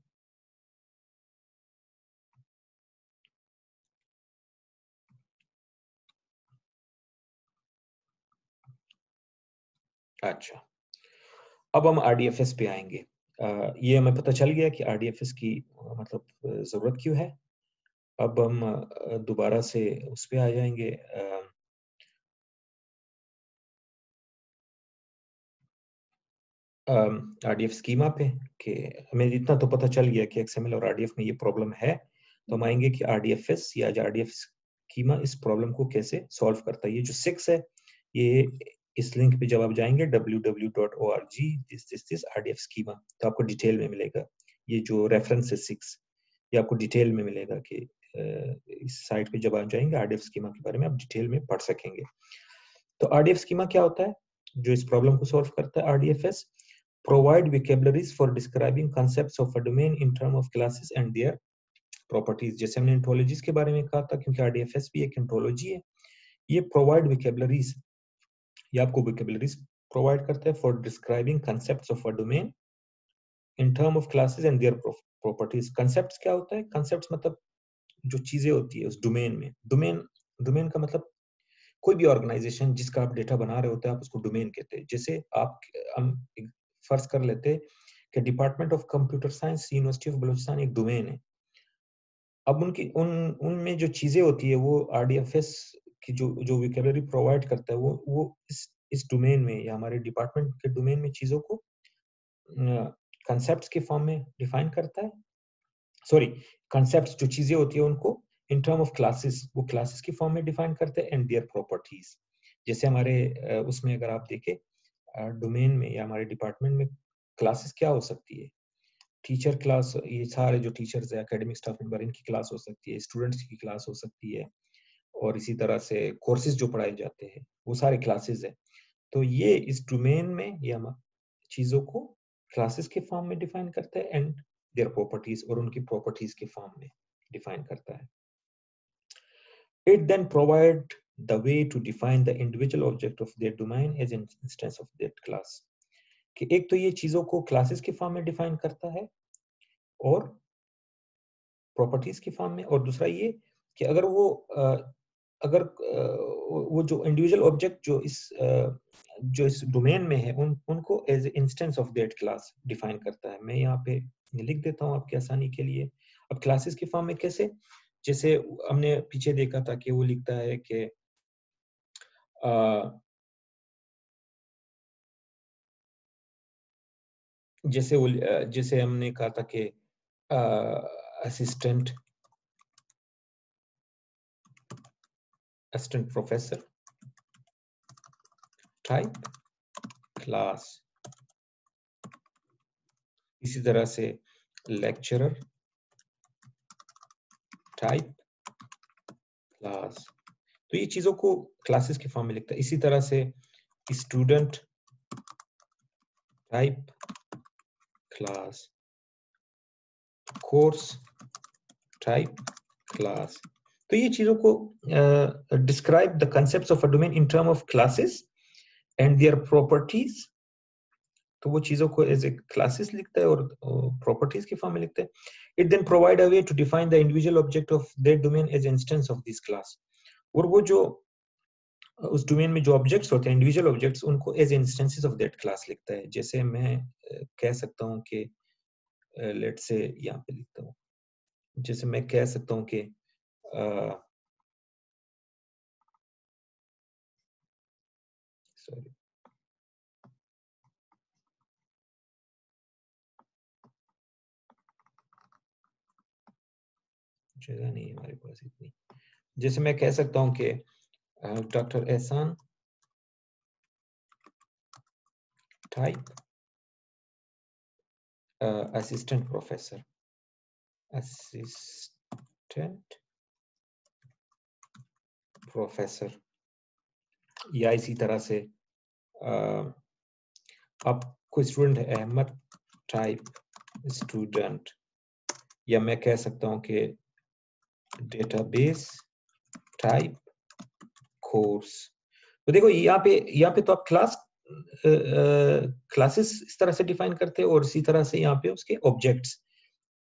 अच्छा, अब हम RDFS पे आएंगे। ये हमें पता चल गया कि RDFS की मतलब जरूरत क्यों है। अब हम दोबारा से उस पे आ जाएंगे RDF स्कीमा पे, कि हमें इतना तो पता चल गया कि XML और RDF में ये प्रॉब्लम है। तो हम आएंगे कि RDFS या RDF स्कीमा इस प्रॉब्लम को कैसे सॉल्व करता है। ये जो 6 है, ये इस लिंक पे जब आप जाएंगे www.org this RDF स्कीमा, तो आपको डिटेल में मिलेगा। ये जो रेफरेंस है 6, ये आपको डिटेल में मिलेगा कि इस साइट पे जब आप जाएंगे RDF स्कीमा के बारे में आप डिटेल में पढ़ सकेंगे। तो RDF स्कीमा क्या होता है जो इस प्रॉब्लम को सॉल्व करता है? RDFS provide vocabularies for describing concepts of a domain in terms of classes and their properties। जैसे हमने ontologies के बारे में कहा था, क्योंकि RDFS भी एक ontology है, ये provide vocabularies, ये आपको vocabularies provide करता है for describing concepts of a domain in terms of classes and their properties। concepts क्या होता है? concepts मतलब जो चीजें होती है उस डोमेन में। डोमेन का मतलब कोई भी ऑर्गेनाइजेशन जिसका आप डेटा बना रहे होते हैं, आप उसको डोमेन कहते हैं। जैसे आप हम फर्ज कर लेते हैं कि department of computer science university of Balochistan एक डोमेन है। अब उनमें जो चीजें होती है वो RDFS की जो वोकैबुलरी प्रोवाइड करता है वो इस डोमेन में या हमारे डिपार्टमेंट के डोमेन में चीजों को कंसेप्ट्स के फॉर्म में डिफाइन करता है। सॉरी, कंसेप्ट्स जो चीजें होती है उनको इन टर्म ऑफ क्लासेस, वो क्लासेस की फॉर्म में डिफाइन करते हैं एंड देयर प्रॉपर्टीज। जैसे हमारे उसमें अगर आप देखें डोमेन में या हमारे डिपार्टमेंट में क्लासेस क्या हो सकती है? टीचर क्लास, ये सारे जो टीचर्स है, एकेडमिक स्टाफ मेंबर, इनकी क्लास हो सकती है, स्टूडेंट्स की क्लास हो सकती है, और इसी तरह से कोर्सेज जो पढ़ाए जाते हैं वो सारे क्लासेस है। तो ये इस डोमेन में ये हम चीजों को क्लासेस के फॉर्म में डिफाइन करता है एंड देयर प्रॉपर्टीज, और उनकी प्रॉपर्टीज के फॉर्म में डिफाइन करता है। It then provide the way to define the individual object of their domain as an instance of that class। कि एक तो ये चीजों को क्लासेस के फॉर्म में डिफाइन करता है और प्रॉपर्टीज के फॉर्म में, और दूसरा ये कि अगर वो जो इंडिविजुअल ऑब्जेक्ट जो इस डोमेन में है उनको as instance of that class define करता है। मैं यहाँ पे लिख देता हूँ आपकी आसानी के लिए। अब क्लासेस के फॉर्म में कैसे? जैसे हमने पीछे देखा था कि वो लिखता है कि जैसे हमने कहा था कि असिस्टेंट प्रोफेसर टाइप क्लास, इसी तरह से लेक्चरर टाइप क्लास। तो ये चीजों को क्लासेस के फॉर्म में लिखता है। इसी तरह से student type class, course type class. तो ये चीजों को describe the concepts of a domain in term of classes and their properties. तो वो चीजों को एज ए क्लासेस लिखता है और प्रॉपर्टीज के फॉर्म में लिखता है। It then provide a way to define the individual object of that domain as instance of this class. और वो जो उस डोमेन में जो ऑब्जेक्ट्स होते हैं, इंडिविजुअल ऑब्जेक्ट्स, उनको as instances of that class लिखता है। जैसे मैं कह सकता हूँ कि लेट से यहाँ पे लिखता हूँ, जैसे मैं कह सकता हूँ कि सॉरी, जगह नहीं है हमारे पास इतनी। जैसे मैं कह सकता हूँ कि डॉक्टर एहसान type assistant professor, assistant professor, या इसी तरह से अब कोई स्टूडेंट है अहमद टाइप स्टूडेंट, या मैं कह सकता हूँ कि डेटाबेस टाइप कोर्स। तो देखो यहाँ पे तो आप क्लासेस इस तरह से डिफाइन करते हैं, और इसी तरह से यहाँ पे उसके ऑब्जेक्ट्स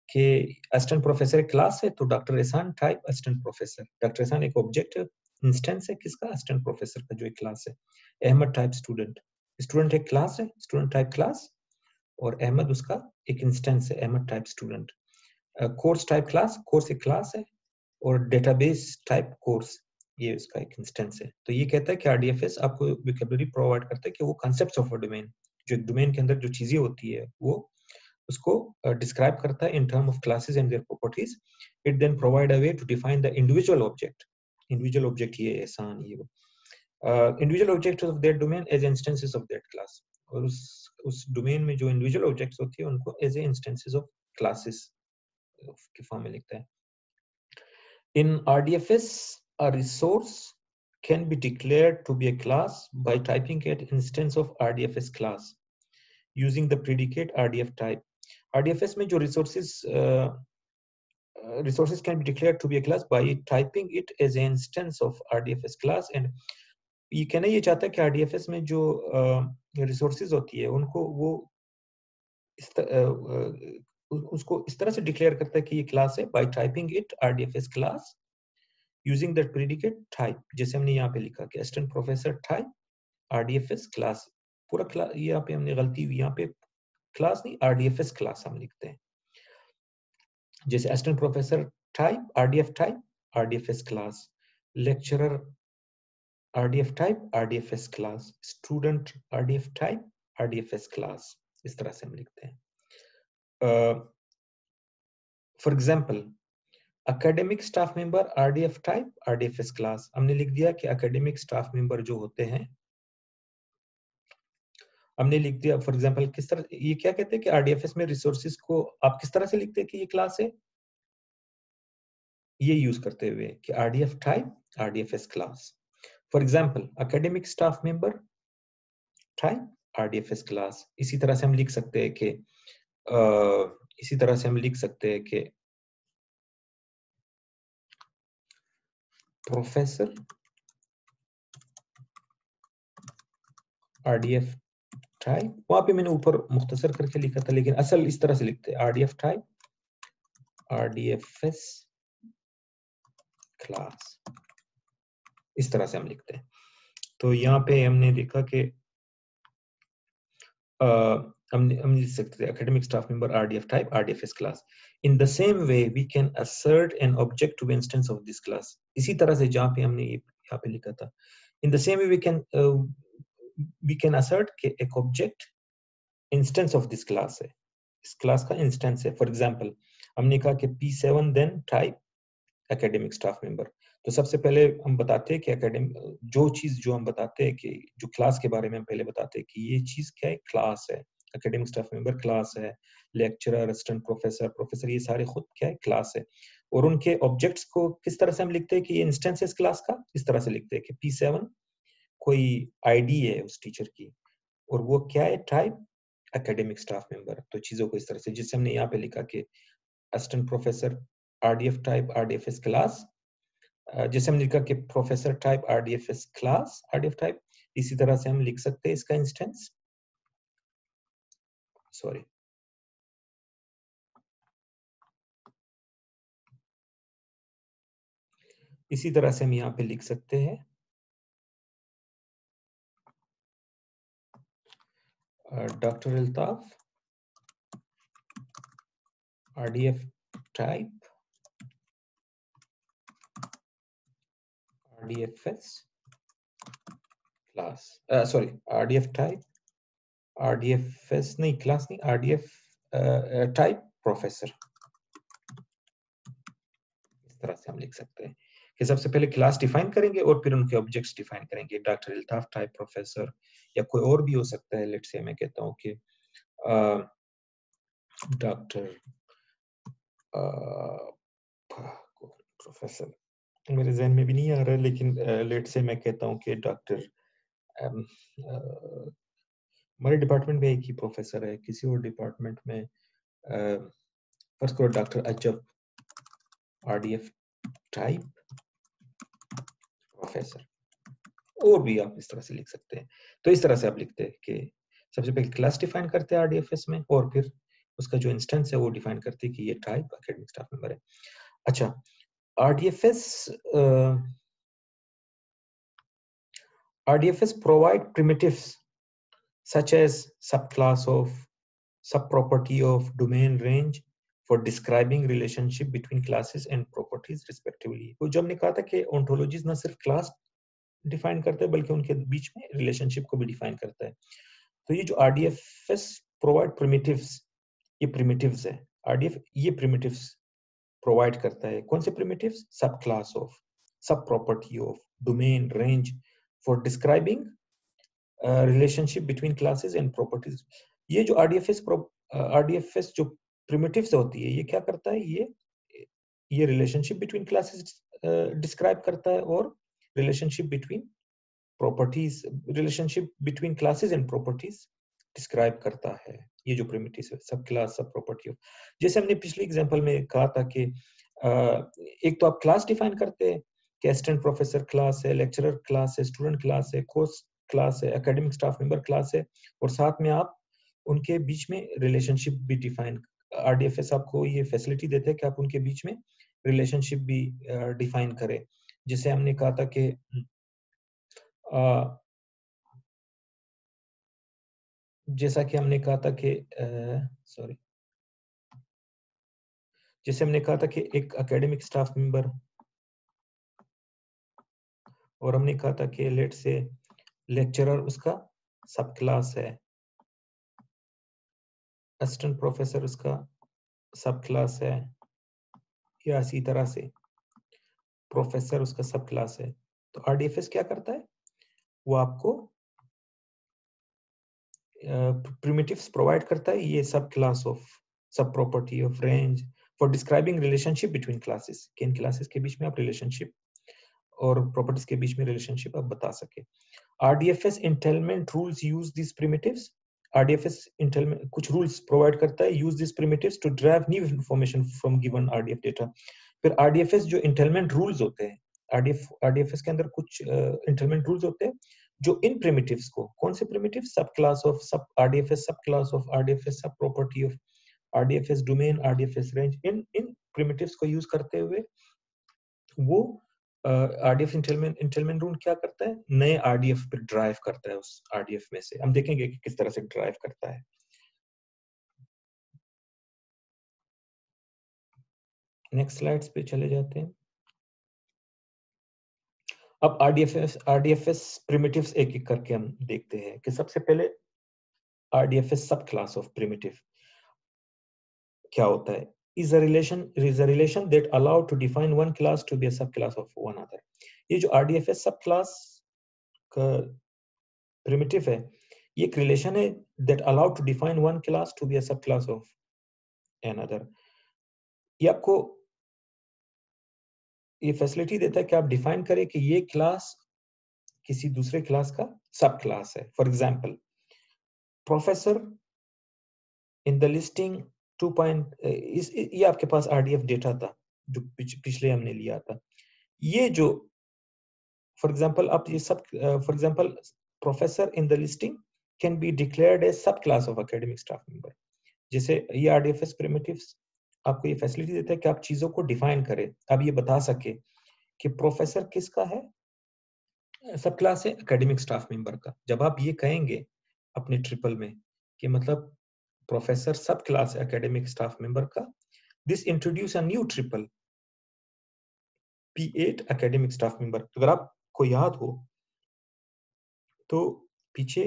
के असिस्टेंट प्रोफेसर क्लास है, तो डॉक्टर एहसान टाइप असिस्टेंट प्रोफेसर। डॉक्टर एहसान एक ऑब्जेक्ट इंस्टेंस है किसका? असिस्टेंट प्रोफेसर का जो एक क्लास है। अहमद टाइप स्टूडेंट, स्टूडेंट एक क्लास है, स्टूडेंट टाइप क्लास, और अहमद उसका एक इंस्टेंस है, Ahmed type student. Course type class, course एक क्लास है, और डेटाबेस टाइप कोर्स ये उसका एक इंस्टेंस है। तो ये कहता है कि आरडीएफएस आपको वोकैबुलरी प्रोवाइड करता है कि वो कॉन्सेप्ट्स ऑफ अ डोमेन, जो एक डोमेन के अंदर जो चीजें होती है वो उसको डिस्क्राइब करता है in term of classes and their properties. It then provide a way to define the individual object. Individual object ये एहसान ये individual object of that domain as instances of that class, और उस डोमेन में जो individual objects होती है उनको as a instances of classes के फॉर्म में लिखता है। In RDFS, a resource can be declared to be a class by typing an instance of RDFS class using the predicate RDF type. RDFS में जो resources can be declared to be a class by typing it as an instance of RDFS class, and ये कहना ये चाहता है कि RDFS में जो resources होती है उनको वो उसको इस तरह से डिक्लेयर करता है कि ये क्लास है by typing it RDFS class using that predicate type, जैसे हमने यहाँ पे लिखा कि assistant professor type RDFS class, पूरा क्लास यहाँ पे हमने गलती हुई, यहाँ पे क्लास नहीं RDFS क्लास हम लिखते हैं, जैसे assistant professor type RDFS class, lecturer RDF type RDFS class, student RDF type RDFS class, इस तरह से हम लिखते हैं। For example, academic staff member RDF type RDFS class, हमने लिख दिया कि academic staff member जो होते हैं, हमने लिख दिया फॉर एग्जांपल किस तरह, ये क्या कहते हैं कि आरडीएफएस में रिसोर्सेज को आप किस तरह से लिखते हैं कि ये क्लास है, ये यूज करते हुए कि RDF type RDFS class. For example academic staff member type RDFS class. इसी तरह से हम लिख सकते हैं कि प्रोफेसर आरडीएफ टाइप, वहां पे मैंने ऊपर मुख्तसर करके लिखा था लेकिन असल इस तरह से लिखते हैं आरडीएफ टाइप आरडीएफएस क्लास, इस तरह से हम लिखते हैं। तो यहाँ पे हमने देखा कि हम लिख सकते हैं academic staff member RDF type RDFS class. In the same way we can assert an object to be instance of this class. इसी तरह से जहाँ पे हमने यहाँ पे लिखा था in the same way we can assert कि एक object instance of this class है, इस class का instance है। For example हमने कहा कि P7 then type academic staff member, तो सबसे पहले हम बताते हैं कि एकेडमिक जो चीज जो हम बताते हैं कि जो क्लास के बारे में हम पहले बताते हैं कि ये चीज क्या है, क्लास है, एकेडमिक स्टाफ मेंबर क्लास है, लेक्चरर असिस्टेंट प्रोफेसर ये सारे खुद क्या है, क्लास है। और उनके ऑब्जेक्ट्स को किस तरह से हम लिखते हैं कि ये इंस्टेंसेस क्लास का, इस तरह से लिखते हैं कि P7 कोई आईडी है उस टीचर की और वो क्या है, टाइप एकेडमिक स्टाफ मेंबर। तो चीजों को इस तरह से, जिससे हमने यहाँ पे लिखा कि assistant professor RDF type RDFS class, जैसे हम लिखा कि professor type RDFS class RDF type, इसी तरह से हम लिख सकते हैं इसका इंस्टेंस, सॉरी इसी तरह से हम यहाँ पे लिख सकते हैं doctor Altaf RDF type RDFS class, sorry RDF type RDFS नहीं, क्लास नहीं, RDF टाइप प्रोफेसर। इस तरह से हम लिख सकते हैं कि सबसे पहले क्लास डिफाइन करेंगे और फिर उनके ऑब्जेक्ट्स डिफाइन करेंगे। डॉक्टर अल्ताफ टाइप प्रोफेसर, या कोई और भी हो सकता है, लेट्स से मैं कहता हूँ कि डॉक्टर प्रोफेसर, मेरे जहन में भी नहीं आ रहा है, लेकिन लेट से मैं कहता हूँ कि डॉक्टर, हमारे डिपार्टमेंट में एक ही प्रोफेसर है, किसी और डिपार्टमेंट में फर्स्ट करो डॉक्टर अजब RDF टाइप प्रोफेसर, और भी आप इस तरह से लिख सकते हैं। तो इस तरह से आप लिखते हैं कि सबसे पहले क्लास डिफाइन करते हैं RDFS में और फिर उसका जो इंस्टेंस है वो डिफाइन करते हैं कि ये टाइप एकेडमिक स्टाफ मेंबर है। अच्छा, RDFS provide primitives such as subclass of subproperty of domain range for describing relationship between classes and properties respectively। तो जो हमने कहा था कि ontologies ना सिर्फ क्लास डिफाइन करते हैं बल्कि उनके बीच में रिलेशनशिप को भी डिफाइन करता है। तो ये जो RDFS प्रोवाइड प्रिमिटिव्स, ये प्रिमिटिव्स है। RDF ये प्रिमिटिव्स प्रोवाइड करता है। कौन से प्रिमिटिव्स? सब क्लास ऑफ, सब property of, domain, range for describing relationship between classes and properties. ये जो RDFS जो प्रिमिटिव्स होती है, ये क्या करता है? ये रिलेशनशिप बिटवीन क्लासेस डिस्क्राइब करता है और relationship between properties, relationship between classes and properties describe करता है। ये जो प्रिमिटिव है, सब क्लास, सब प्रॉपर्टी। जैसे हमने पिछले एग्जांपल में कहा था कि एक तो आप क्लास डिफाइन करते हैं कि असिस्टेंट प्रोफेसर क्लास है, लेक्चरर क्लास है, स्टूडेंट क्लास है, कोर्स क्लास है, एकेडमिक स्टाफ मेंबर क्लास है, और साथ में आप उनके बीच में रिलेशनशिप भी डिफाइन, RDFS आपको ये फैसिलिटी देते हैं कि आप उनके बीच में रिलेशनशिप भी डिफाइन करें। जैसे हमने कहा था कि जैसा कि हमने कहा था कि सॉरी जैसे हमने कहा था कि एक एकेडमिक स्टाफ मेंबर, और हमने कहा था कि लेट से लेक्चरर उसका सब क्लास है, असिस्टेंट प्रोफेसर उसका सब क्लास है, या इसी तरह से प्रोफेसर उसका सब क्लास है। तो RDFS क्या करता है? वो आपको primitives प्रोवाइड करता है, ये सब क्लास ऑफ, सब property of, range for describing relationship between classes, कि इन क्लासेस के बीच में आप रिलेशनशिप और प्रॉपर्टीज के बीच में रिलेशनशिप आप बता सके। RDFS entailment rules use these primitives। RDFS entailment कुछ rules provide करता है, use these primitives to derive new information from given RDF data। फिर RDFS जो entailment rules होते हैं, RDFS के अंदर कुछ entailment rules होते हैं जो इन primitives को, कौन से primitives? सब क्लास ऑफ, सब RDFS सब क्लास ऑफ, RDFS सब property of, RDFS domain, RDFS range, in primitives को यूज करते हुए वो RDF इंटेलमेंट रूल क्या करता है? नए RDF पे ड्राइव करता है, उस RDF में से। हम देखेंगे कि किस तरह से ड्राइव करता है। नेक्स्ट स्लाइड्स पे चले जाते हैं। अब RDFS प्रिमिटिव्स एक एक करके हम देखते हैं कि सबसे पहले RDFS सब क्लास ऑफ प्रिमिटिव क्या होता है? is a relation that allow to define one class to be a subclass of one other। ये जो RDFS सब क्लास का प्रिमिटिव है, ये एक रिलेशन है that allow to define one class to be a subclass of another। ये आपको ये फैसिलिटी देता है कि आप डिफाइन करें कि ये क्लास किसी दूसरे क्लास का सब क्लास है। For example, professor in the listing 2 ये आपके पास RDF डेटा था जो पिछले हमने लिया था। ये जो फॉर एग्जांपल आप ये सब for example professor in the listing can be declared as subclass of academic staff member. जैसे ये RDFS प्रिमिटिव्स आपको ये फैसिलिटी देता है कि आप चीजों को डिफाइन करें, आप ये बता सके कि प्रोफेसर किसका है, सब क्लास है एकेडमिक स्टाफ मेंबर का। जब आप ये कहेंगे अपने ट्रिपल में कि मतलब प्रोफेसर सब क्लास एकेडमिक स्टाफ मेंबर का, this introduce a new triple P8 academic staff member. अगर आपको याद हो तो पीछे,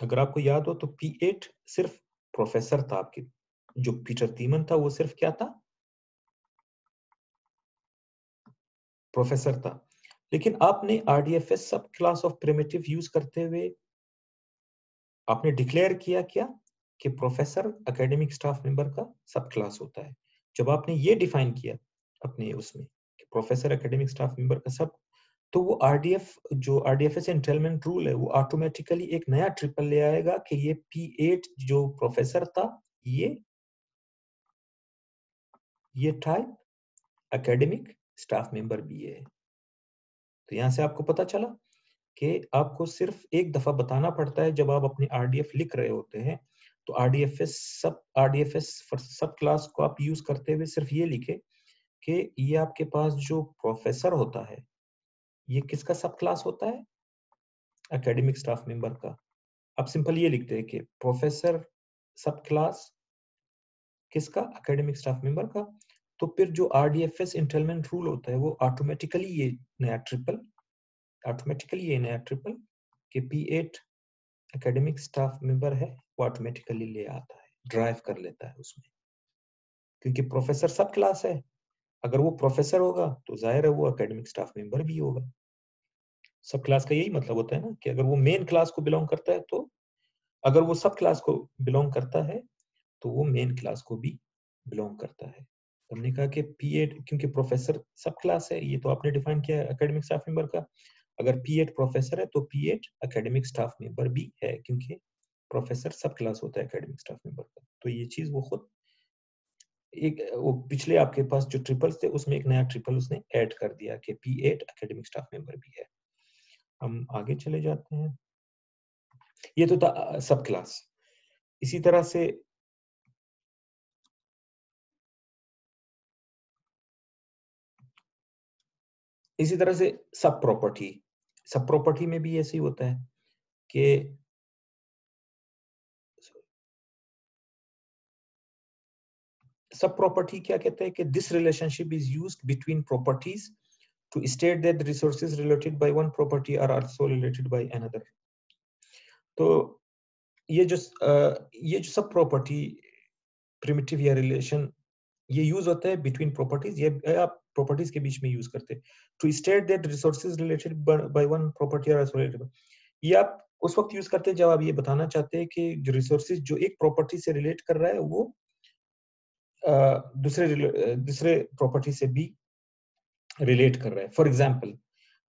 अगर आपको याद हो तो P8 सिर्फ प्रोफेसर था, आपके जो पीटर तीमन था वो सिर्फ क्या था? प्रोफेसर था। लेकिन आपने RDFS सब क्लास ऑफ प्रिमिटिव यूज करते हुए आपने डिक्लेयर किया क्या कि प्रोफेसर एकेडमिक स्टाफ मेंबर का सब क्लास होता है। जब आपने ये डिफाइन किया अपने उसमें कि प्रोफेसर एकेडमिक स्टाफ मेंबर का सब, तो वो जो RDFS एंटेलमेंट रूल है वो ऑटोमेटिकली एक नया ट्रिपल ले आएगा कि ये P8 जो प्रोफेसर था, ये टाइप एकेडमिक स्टाफ मेंबर भी है। तो यहां से आपको पता चला कि आपको सिर्फ एक दफा बताना पड़ता है जब आप अपनी RDF लिख रहे होते हैं, तो RDFS फॉर सब क्लास को आप यूज करते हुए सिर्फ ये लिखे कि ये आपके पास जो प्रोफेसर होता है, ये किसका सब क्लास होता है? एकेडमिक स्टाफ मेंबर का। आप सिंपल ये लिखते हैं कि प्रोफेसर सब क्लास किसका, एकेडमिक स्टाफ मेंबर का। तो फिर जो RDFS इंटेलमेंट रूल होता है वो ऑटोमेटिकली ये नया ट्रिपल कि P8 एकेडमिक स्टाफ मेंबर है वो ऑटोमेटिकली ले आता है, ड्राइव कर लेता है उसमें, क्योंकि प्रोफेसर सब क्लास है। अगर वो प्रोफेसर होगा तो जाहिर है वो एकेडमिक स्टाफ मेंबर भी होगा। सब क्लास का यही मतलब होता है ना कि अगर वो मेन क्लास को बिलोंग करता है तो, अगर वो सब क्लास को बिलोंग करता है तो वो मेन क्लास को भी बिलोंग करता है। हमने कहा कि P8 क्योंकि प्रोफेसर सब क्लास है, ये तो आपने डिफाइन किया है एकेडमिक स्टाफ मेंबर का। अगर P8 प्रोफेसर है तो P8 एकेडमिक स्टाफ मेंबर भी है, क्योंकि प्रोफेसर सब क्लास होता है एकेडमिक स्टाफ मेंबर का। तो ये चीज वो खुद एक, वो पिछले आपके पास जो ट्रिपल्स थे उसमें एक नया ट्रिपल उसने ऐड कर दिया कि P8 एकेडमिक स्टाफ मेंबर भी है। हम आगे चले जाते हैं। ये तो था सब क्लास। इसी तरह से सब प्रॉपर्टी में भी ऐसे ही होता है कि सब प्रॉपर्टी क्या कहते हैं कि this relationship is used between properties to state that the resources related by one property are also related by another. तो ये जो सब प्रॉपर्टी प्रिमिटिव या रिलेशन ये यूज होता है बिटवीन प्रॉपर्टीज, ये आप प्रॉपर्टीज के बीच में यूज करते हैं। To state that resources related by one property are also related, ये आप उस वक्त यूज करते हैं जब आप ये बताना चाहते हैं कि जो रिसोर्सेज जो एक प्रॉपर्टी से रिलेट कर रहा है वो दूसरे प्रॉपर्टी से भी रिलेट कर रहा है। For example,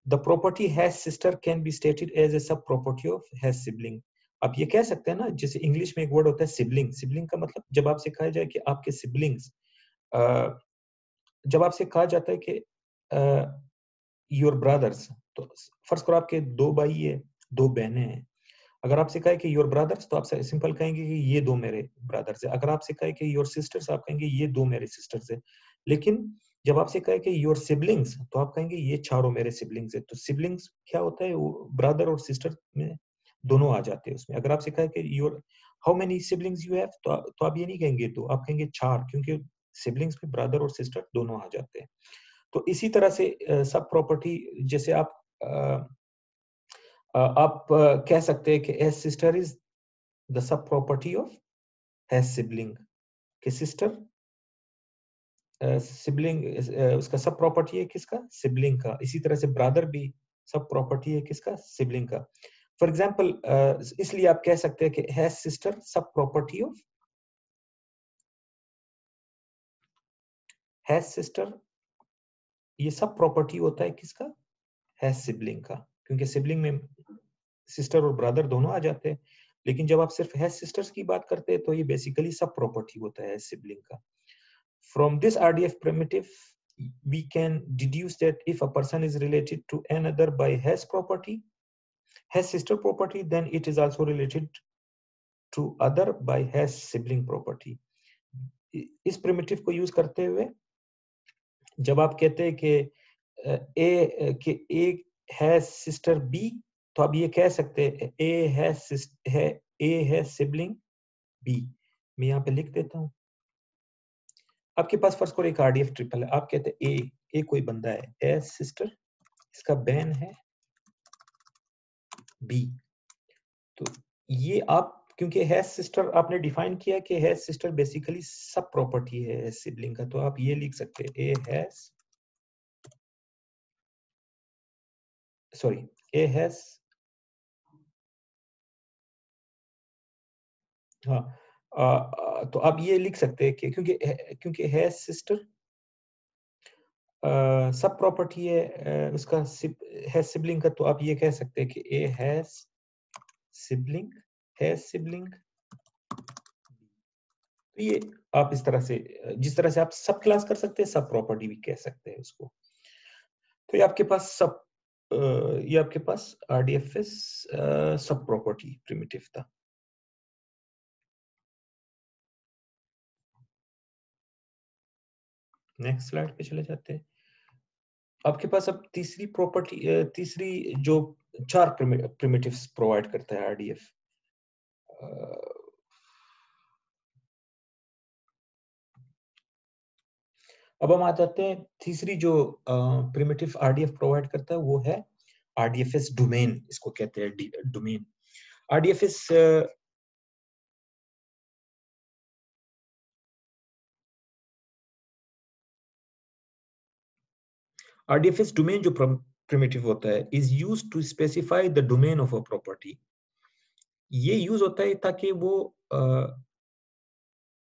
the property has sister can be stated as a sub property of has sibling. आप ये कह सकते हैं ना, जैसे इंग्लिश में एक वर्ड होता है सिबलिंग। सिबलिंग का मतलब जब आपसे कहा जाए कि आपके सिबलिंग्स, जब आपसे कहा जाता है कि योर ब्रदर्स, तो फर्स्ट करो आपके दो भाई है, दो बहनें हैं। अगर आपसे कहे कि योर ब्रदर्स तो आप सिंपल कहेंगे कि ये दो मेरे ब्रदर्स है। अगर आपसे कहे कि योर सिस्टर्स आप कहेंगे ये दो मेरे सिस्टर्स है। लेकिन जब आपसे कहे कि योर सिबलिंग्स तो आप कहेंगे ये चारों मेरे सिबलिंग्स है। तो सिबलिंग्स क्या होता है, वो ब्रदर और सिस्टर में दोनों आ जाते हैं उसमें। अगर आपसे कहे कि your how many siblings you have, तो आप ये नहीं कहेंगे दो, आप कहेंगे चार, क्योंकि सिबलिंग्स में ब्रदर और सिस्टर दोनों आ जाते हैं। तो इसी तरह से सब प्रॉपर्टी, जैसे आप कह सकते हैं कि has sister is the sub property of has sibling, कि सिस्टर सिबलिंग उसका सब प्रॉपर्टी है किसका, सिबलिंग का। इसी तरह से ब्रदर भी सब प्रॉपर्टी है किसका, सिबलिंग का। फॉर एग्जाम्पल, इसलिए आप कह सकते हैं कि हैज सिस्टर सब प्रॉपर्टी ऑफ हैज सिस्टर, ये सब प्रॉपर्टी होता है किसका, हैज सिबलिंग का, क्योंकि सिबलिंग में सिस्टर और ब्रदर दोनों आ जाते हैं। लेकिन जब आप सिर्फ हैज सिस्टर्स की बात करते हैं तो ये बेसिकली सब प्रॉपर्टी होता है सिबलिंग का। From this RDF primitive, we can deduce that if a person is related to another by has property, has sister property, then it is also related to other by has sibling property. इस primitive को use करते हुए जब आप कहते हैं कि A has sister B, तो आप ये कह सकते हैं ए हैज सिबलिंग बी। मैं यहाँ पे लिख देता हूँ। आपके पास फर्स्ट को एक RDF ट्रिपल है, आप कहते हैं ए कोई बंदा है, हैज सिस्टर, इसका बहन है बी। तो ये आप, क्योंकि हैज सिस्टर आपने डिफाइन किया कि हैज सिस्टर बेसिकली सब प्रॉपर्टी है सिबलिंग का, तो आप ये लिख सकते हैं ए हैज हाँ, तो आप ये लिख सकते हैं कि क्योंकि हैज सिस्टर सब प्रॉपर्टी है उसका हैज सिबलिंग का, तो आप ये कह सकते हैं कि ए हैज सिबलिंग। तो ये आप इस तरह से, जिस तरह से आप सब क्लास कर सकते हैं, सब प्रॉपर्टी भी कह सकते हैं उसको। तो ये आपके पास RDFS सब प्रॉपर्टी प्रिमिटिव था। नेक्स्ट स्लाइड पे चले जाते हैं। आपके पास अब तीसरी जो 4 प्रिमिटिव्स प्रोवाइड करता है RDF। अब हम आ जाते हैं तीसरी जो प्रिमिटिव आरडीएफ प्रोवाइड करता है वो है आरडीएफएस डोमेन, इसको कहते हैं डोमेन। आरडीएफएस RDFS डोमेन जो प्रिमिटिव होता है is used to specify the domain of a property. ये यूज होता है ताकि वो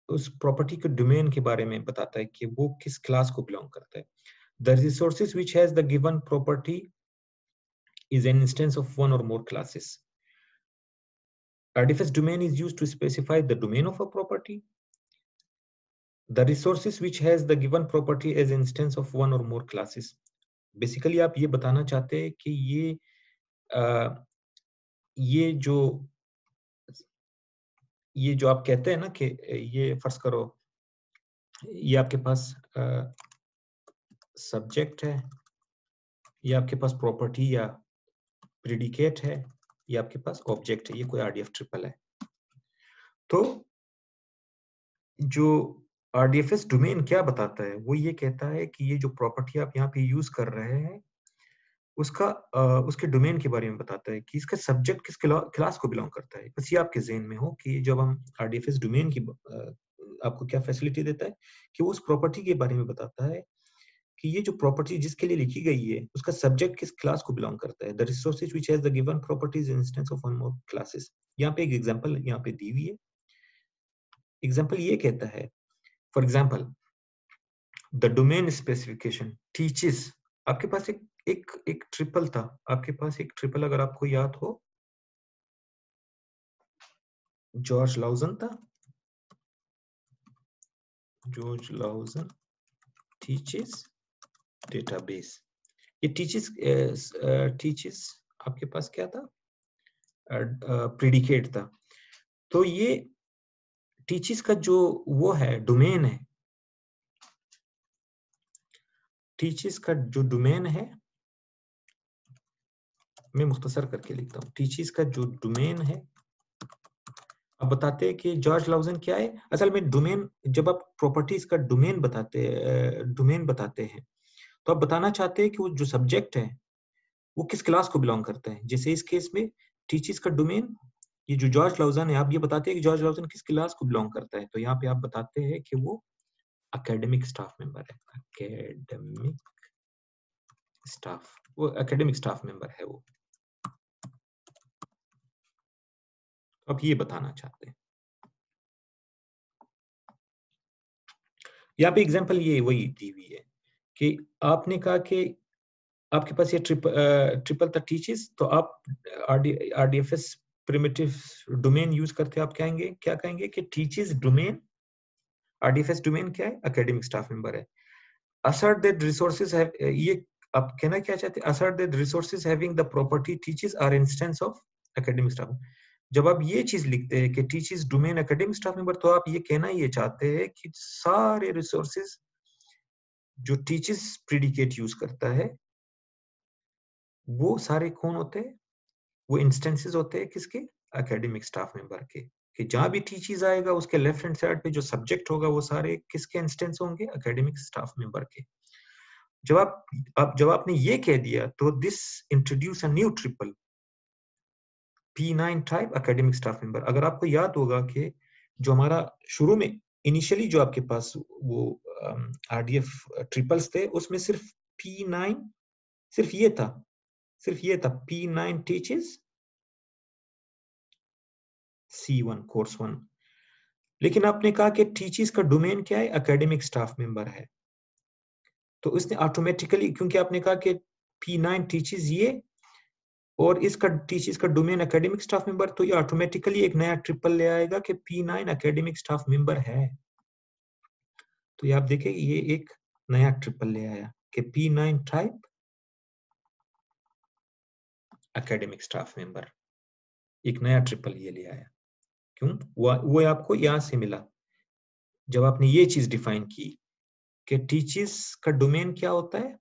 उस प्रॉपर्टी के डोमेन के बारे में बताता है कि वो किस क्लास को बिलोंग करता है। The resources which has the given property is an instance of one or more classes. RDFS domain is used to specify the domain of a property. The resources which has the given property as an instance of one or more classes. Basically आप ये बताना चाहते हैं कि ये जो आप कहते हैं ना कि ये फर्ज करो ये आपके पास सब्जेक्ट है, ये आपके पास प्रॉपर्टी या प्रेडिकेट है, ये आपके पास ऑब्जेक्ट है, ये कोई आरडीएफ ट्रिपल है। तो जो आरडीएफएस डोमेन क्या बताता है वो ये कहता है कि ये जो प्रॉपर्टी आप यहाँ पे यूज कर रहे हैं उसका उसके डोमेन के बारे में बताता है कि इसका सब्जेक्ट किस क्लास को बिलोंग करता है। बस ये आपके ज़हन में हो कि जब हम आरडीएफएस डोमेन की आपको क्या फैसिलिटी देता है कि वो उस प्रॉपर्टी के बारे में बताता है कि ये जो प्रॉपर्टी जिसके लिए लिखी गई है उसका सब्जेक्ट किस क्लास को बिलोंग करता है। The resources which has the given properties instance of one more classes. यहाँ पे एक एग्जांपल यहाँ पे दी हुई है। एग्जांपल ये कहता है for example the domain specification teaches. आपके पास एक ट्रिपल था, आपके पास एक ट्रिपल अगर आपको याद हो जॉर्ज लाउजन था, जॉर्ज लाउजन टीचेस डेटाबेस। ये टीचेस आपके पास क्या था, प्रेडिकेट था। तो ये टीचेस का जो वो है डोमेन है, टीचेस का जो डोमेन है मैं मुख्तसर करके लिखता हूँ। टीचेस का जो डोमेन है, अब बताते हैं कि जॉर्ज लाउजन क्या है। असल में डोमेन, जब आप प्रॉपर्टीज का डोमेन बताते हैं तो आप बताना चाहते हैं कि वो जो सब्जेक्ट है वो किस क्लास को बिलोंग करता है। जैसे इस केस में टीचेस का डोमेन, ये जो जॉर्ज लाउजन है, आप ये बताते हैं कि जॉर्ज लाउजन किस क्लास को बिलोंग करता है। तो यहाँ पे आप बताते हैं कि वो एकेडमिक स्टाफ मेंबर है। वो एकेडमिक स्टाफ मेंबर है वो। अब ये बताना चाहते हैं। यहाँ पे एग्जांपल ये वही दी हुई है कि आपने कहा कि आपके पास ये ट्रिपल था टीचेस, तो आप आरडीएफएस प्रिमिटिव डोमेन यूज करते हैं। आप क्या कहेंगे कि टीचेस डोमेन, आरडीएफएस डोमेन क्या है, एकेडमिक स्टाफ मेंबर है। assert that resources have, ये आप कहना क्या चाहते हैं, assert that resources having the property teaches are instance of academic staff। जब आप ये चीज लिखते हैं कि teaches domain academic staff member, तो आप ये कहना ये चाहते हैं कि सारे resources जो teaches predicate यूज करता है वो सारे कौन होते हैं, वो इंस्टेंसेस होते हैं किसके, एकेडमिक स्टाफ मेंबर के। कि जहां भी टीचीज आएगा उसके लेफ्ट हैंड साइड पे जो सब्जेक्ट होगा वो सारे किसके इंस्टेंस होंगे, एकेडमिक स्टाफ मेंबर के। जब आपने ये कह दिया तो this introduce a new triple P9 type academic staff member. अगर आपको याद होगा कि जो हमारा शुरू में इनिशियली जो आपके पास वो आरडीएफ ट्रिपल्स थे उसमें सिर्फ P9 सिर्फ ये था P9 टीचेस C1 कोर्स 1। लेकिन आपने कहा कि टीचर्स का डोमेन क्या है, एकेडमिक स्टाफ मेंबर है। तो उसने ऑटोमेटिकली, क्योंकि आपने कहा कि P9 टीचर्स ये और इसका टीचर्स का डोमेन एकेडमिक स्टाफ मेंबर, तो ये ऑटोमेटिकली एक नया ट्रिपल ले आएगा कि P9 एकेडमिक स्टाफ मेंबर है। तो ये आप देखें ये एक नया ट्रिपल ले आया कि P9 type academic staff member, एक नया ट्रिपल ये ले आया। क्यों? वो आपको यहां से मिला जब आपने ये चीज डिफाइन की कि टीचर्स का डोमेन क्या होता है,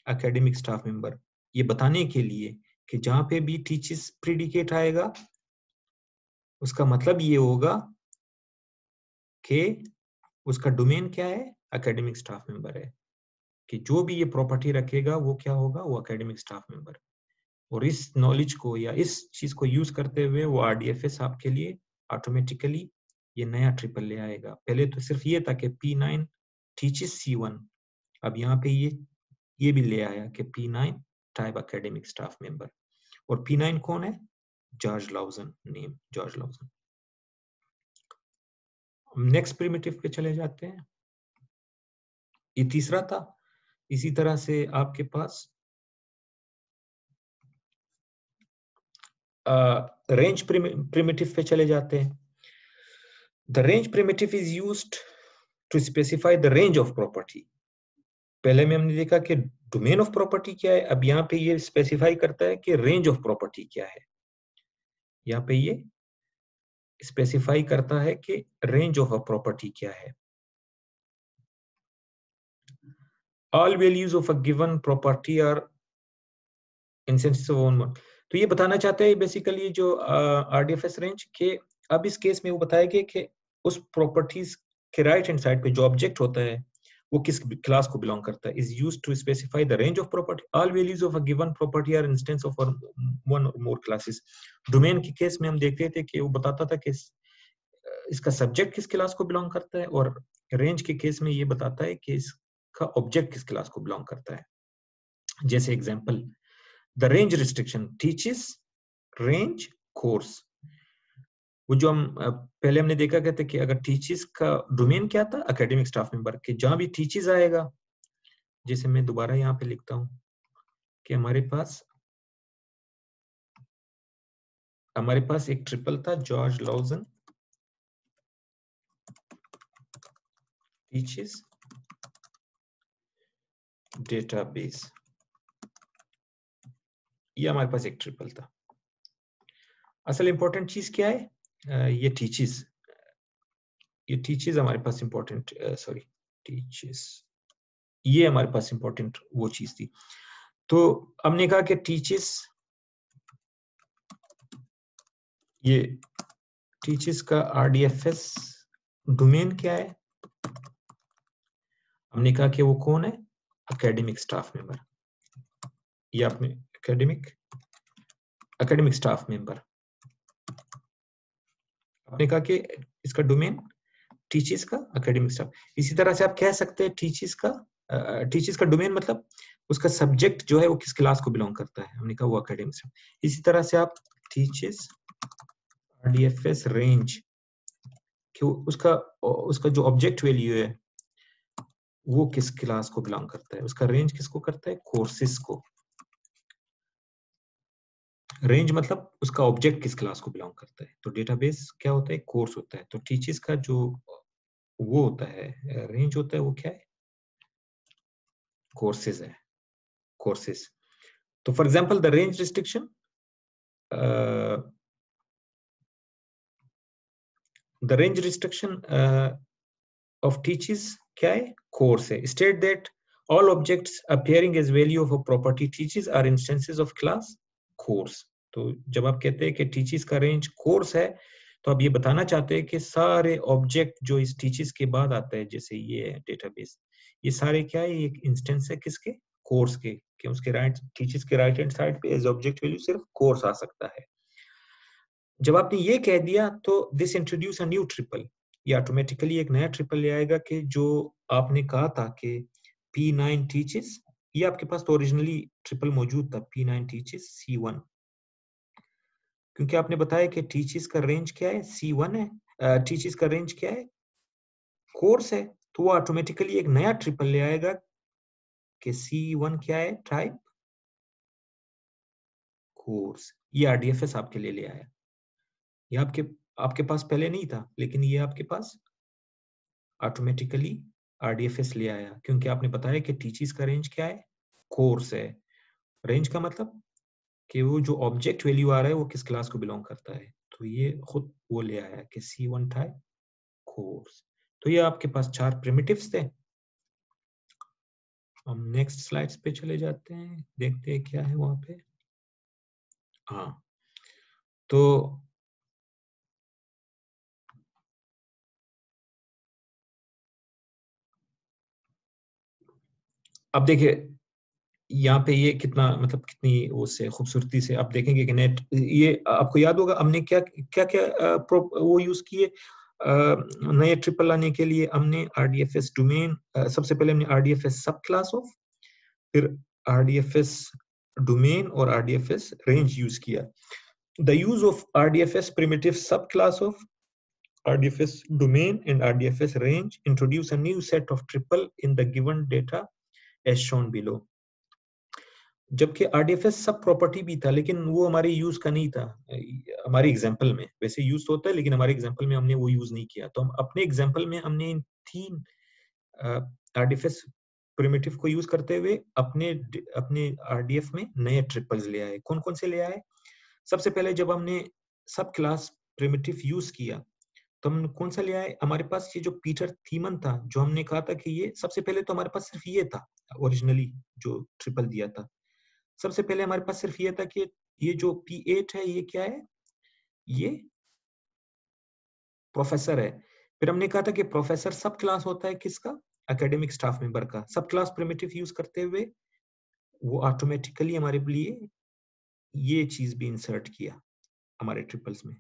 एकेडमिक स्टाफ मेंबर। ये बताने के लिए कि जहां पे भी टीचर्स प्रेडिकेट आएगा उसका मतलब ये होगा कि उसका डोमेन क्या है, एकेडमिक स्टाफ मेंबर है, कि जो भी ये प्रॉपर्टी रखेगा वो क्या होगा, वो एकेडमिक स्टाफ मेंबर। और इस नॉलेज को या इस चीज को यूज करते हुए वो आरडीएफएस आपके लिए ऑटोमेटिकली ये नया ट्रिपल ले आएगा। पहले तो सिर्फ ये था कि P9 टीचेस C1, अब यहाँ पे ये भी ले आया कि P9 type academic staff member. और P9 कौन है, George Lausen, name George Lausen. Next primitive पे चले जाते हैं, ये तीसरा था। इसी तरह से आपके पास रेंज प्रिमिटिव पे चले जाते हैं। The range primitive is used to specify the range of property. पहले में हमने देखा कि डोमेन ऑफ प्रॉपर्टी क्या है, अब यहाँ पे ये स्पेसिफाई करता है कि रेंज ऑफ प्रॉपर्टी क्या है। यहाँ पे ये स्पेसिफाई करता है कि रेंज ऑफ अ प्रॉपर्टी क्या है। All values of a given property are instances of one. तो ये बताना चाहते हैं बेसिकली जो आरडीएफएस रेंज के, अब इस केस में वो बताएगा कि उस प्रॉपर्टीज के राइट हैंड साइड पे जो ऑब्जेक्ट होता है वो किस क्लास को बिलोंग करता है। Is used to specify the range of property. All values of a given property are instance of one or more classes. Domain के केस में हम देखते थे कि वो बताता था कि इसका सब्जेक्ट किस क्लास को बिलोंग करता है, और रेंज के केस में ये बताता है कि इसका ऑब्जेक्ट किस क्लास को बिलोंग करता है। जैसे example, the range restriction teaches range course. वो जो हम पहले हमने देखा कहते कि अगर टीचेस का डोमेन क्या था, एकेडमिक स्टाफ मेंबर, कि जहां भी टीचेस आएगा, जैसे मैं दोबारा यहाँ पे लिखता हूं कि हमारे पास एक ट्रिपल था, जॉर्ज लॉजन टीचेस डेटाबेस, ये हमारे पास एक ट्रिपल था। असल इंपॉर्टेंट चीज क्या है, ये टीचेस हमारे पास इंपॉर्टेंट, सॉरी टीचेस, ये हमारे पास इंपॉर्टेंट वो चीज थी। तो हमने कहा कि टीचेस, ये टीचेस का आरडीएफएस डोमेन क्या है, हमने कहा कि वो कौन है, एकेडमिक स्टाफ मेंबर। ये आपने एकेडमिक स्टाफ मेंबर आपने कहा कि इसका डोमेन टीचर्स का एकेडमिक स्टाफ। इसी तरह से आप कह सकते हैं टीचर्स का डोमेन मतलब उसका सब्जेक्ट जो है वो किस क्लास को बिलोंग करता है, हमने कहा वो एकेडमिक स्टाफ। इसी तरह से आप टीचर्स आरडीएफएस रेंज, क्यों उसका जो ऑब्जेक्ट वैल्यू है वो किस क्लास को बिलोंग करता है, उसका रेंज किसको करता है, कोर्सेस को। रेंज मतलब उसका ऑब्जेक्ट किस क्लास को बिलोंग करता है। तो डेटाबेस क्या होता है, कोर्स होता है। तो टीचर्स का जो वो होता है, रेंज होता है, वो क्या है, कोर्सेज है, कोर्सेज। तो for example the range restriction, the range restriction of teachers क्या है, कोर्स है। State that all objects appearing as value of a property teachers are instances of class course. तो जब आप कहते हैं कि टीचर्स का रेंज कोर्स है, तो आप ये बताना चाहते हैं कि सारे ऑब्जेक्ट जो इस टीचर्स के बाद आता है, जैसे ये डेटाबेस, ये सारे क्या है, एक इंस्टेंस है किसके, कोर्स के, कि उसके राइट टीचर्स के राइट हैंड साइड पे एज ऑब्जेक्ट वैल्यू सिर्फ कोर्स आ सकता है। जब आपने ये कह दिया तो this introduce a new triple, ये ऑटोमेटिकली एक नया ट्रिपल ले आएगा कि जो आपने कहा था कि P9 टीचर्स, ये आपके पास तो ओरिजिनली ट्रिपल मौजूद था, P9 टीचर्स C1, क्योंकि आपने बताया कि टीचर्स का रेंज क्या है, C1 है, टीचर्स का रेंज क्या है, कोर्स है। तो वो ऑटोमेटिकली एक नया ट्रिपल ले आएगा कि C1 क्या है, टाइप कोर्स। ये आरडीएफएस आपके लिए ले आया। ये आपके पास पहले नहीं था, लेकिन ये आपके पास ऑटोमेटिकली आरडीएफएस ले आया, क्योंकि आपने बताया कि टीचर्स का रेंज क्या है, कोर्स है। रेंज का मतलब कि वो जो ऑब्जेक्ट वैल्यू आ रहा है वो किस क्लास को बिलोंग करता है। तो ये खुद वो ले आया कि C1 टाइप कोर्स। तो ये आपके पास 4 प्रिमिटिव्स थे। हम नेक्स्ट स्लाइड्स पे चले जाते हैं, देखते हैं क्या है वहां पे। हाँ, तो अब देखिए यहाँ पे ये कितना मतलब कितनी उससे खूबसूरती से आप देखेंगे कि नेट, ये आपको याद होगा हमने क्या क्या क्या वो यूज किए नए ट्रिपल लाने के लिए। हमने RDFS डोमेन, सबसे पहले हमने RDFS सब क्लास ऑफ, फिर RDFS डोमेन और RDFS रेंज यूज किया। The use of RDFS primitive subclass of RDFS domain and RDFS range introduce a new set of triple in the given data as shown below. जबकि RDFS सब property भी था, लेकिन वो हमारे use का नहीं था हमारे एग्जांपल में। वैसे यूज तो होता है, लेकिन हमारे एग्जांपल में हमने वो यूज नहीं किया। तो हम अपने एग्जांपल में हमने इन 3 RDFS प्रिमिटिव को यूज करते हुए अपने अपने RDF में नए ट्रिपल्स ले आए। कौन कौन से ले आए? सबसे पहले जब हमने सब क्लास प्रिमिटिव यूज किया तो हम कौन सा ले आए? हमारे पास ये जो पीटर थीमन था, जो हमने कहा था कि ये सबसे पहले तो हमारे पास सिर्फ ये था ओरिजिनली जो ट्रिपल दिया था। सबसे पहले हमारे पास सिर्फ ये था कि ये जो P8 है ये क्या है? ये प्रोफेसर है। फिर हमने कहा था कि प्रोफेसर सब क्लास होता है किसका? एकेडमिक स्टाफ मेंबर का। सब क्लास प्रिमिटिव यूज करते हुए वो ऑटोमेटिकली हमारे लिए ये चीज भी इंसर्ट किया हमारे ट्रिपल्स में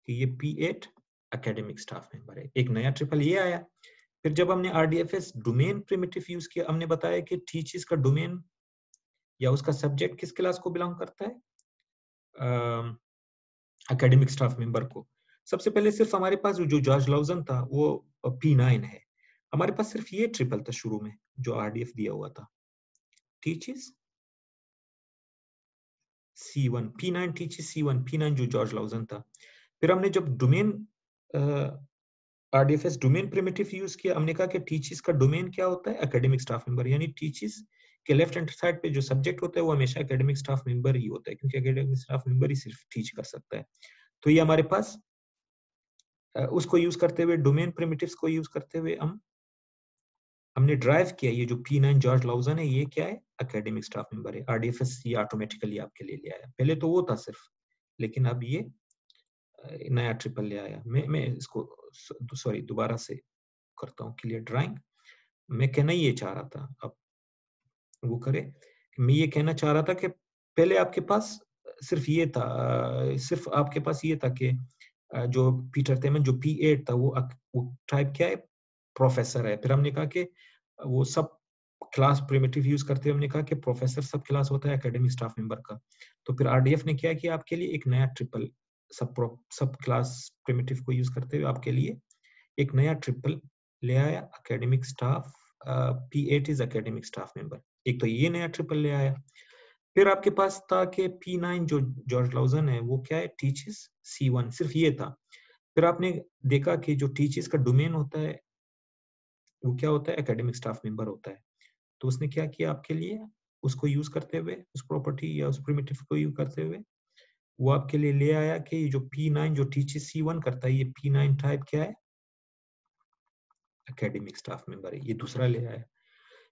कि ये P8 एकेडमिक स्टाफ मेंबर है। एक नया ट्रिपल ये आया। फिर जब हमने RDFS डोमेन प्रिमिटिव यूज किया, हमने बताया कि टीचर्स का डोमेन या उसका सब्जेक्ट किस क्लास को बिलोंग करता है? एकेडमिक स्टाफ मेंबर को। सबसे पहले सिर्फ हमारे पास जो जॉर्ज लाउजन था वो P9 है। हमारे पास सिर्फ ये ट्रिपल था शुरू में जो RDF दिया हुआ था, teachers C1, P9 teachers C1, P9 जो जॉर्ज लाउजन था। फिर हमने जब domain RDFS domain primitive use किया, हमने कहा कि टीचर्स का डोमेन क्या होता है? Academic staff member. यानी टीचर्स के लेफ्ट हैंड साइड पे जो सब्जेक्ट होता है वो हमेशा एकेडमिक स्टाफ मेंबर ही होता है, क्योंकि एकेडमिक स्टाफ मेंबर ही सिर्फ टीच कर सकता है। तो ये हमारे पास उसको यूज करते हुए, डोमेन प्रिमिटिव्स को यूज करते हुए हमने ड्राइव किया ये जो P9 जॉर्ज लाउजन है, ये क्या है? एकेडमिक स्टाफ मेंबर है। RDFS ये ऑटोमेटिकली आपके लिए ले आया। पहले तो वो था सिर्फ, लेकिन अब ये नया ट्रिपल ले आया। मैं इसको सॉरी दोबारा से करता हूँ क्लियर ड्राइंग। मैं कहना ये चाह रहा था, अब वो करे। मैं ये कहना चाह रहा था कि पहले आपके पास सिर्फ ये था, सिर्फ आपके पास ये था कि जो पीटर थेमन जो P8 था वो टाइप क्या है? प्रोफेसर है। फिर हमने कहा कि वो सब क्लास प्रिमिटिव यूज करते हुए हमने कहा कि प्रोफेसर सब क्लास होता है एकेडमिक स्टाफ मेंबर का। तो फिर RDF ने क्या किया आपके लिए? एक नया ट्रिपल सब क्लास प्रिमिटिव को यूज करते हुए आपके लिए एक नया ट्रिपल ले आया, academic staff P8 is academic staff member. एक तो ये नया ट्रिपल ले आया। फिर आपके पास था कि P9 जो जॉर्ज लाउजन है वो क्या है? टीचर्स C1, सिर्फ ये था। फिर आपने देखा कि जो टीचर्स का डोमेन होता है वो क्या होता है? एकेडमिक स्टाफ मेंबर होता है। तो उसने क्या किया आपके लिए? उसको यूज करते हुए, उस प्रॉपर्टी या उस प्रिमिटिव को यूज करते हुए वो आपके लिए ले आया कि ये जो P9 जो टीचर C1 करता है, ये P9 टाइप क्या है? एकेडमिक स्टाफ मेंबर है। ये दूसरा ले आया।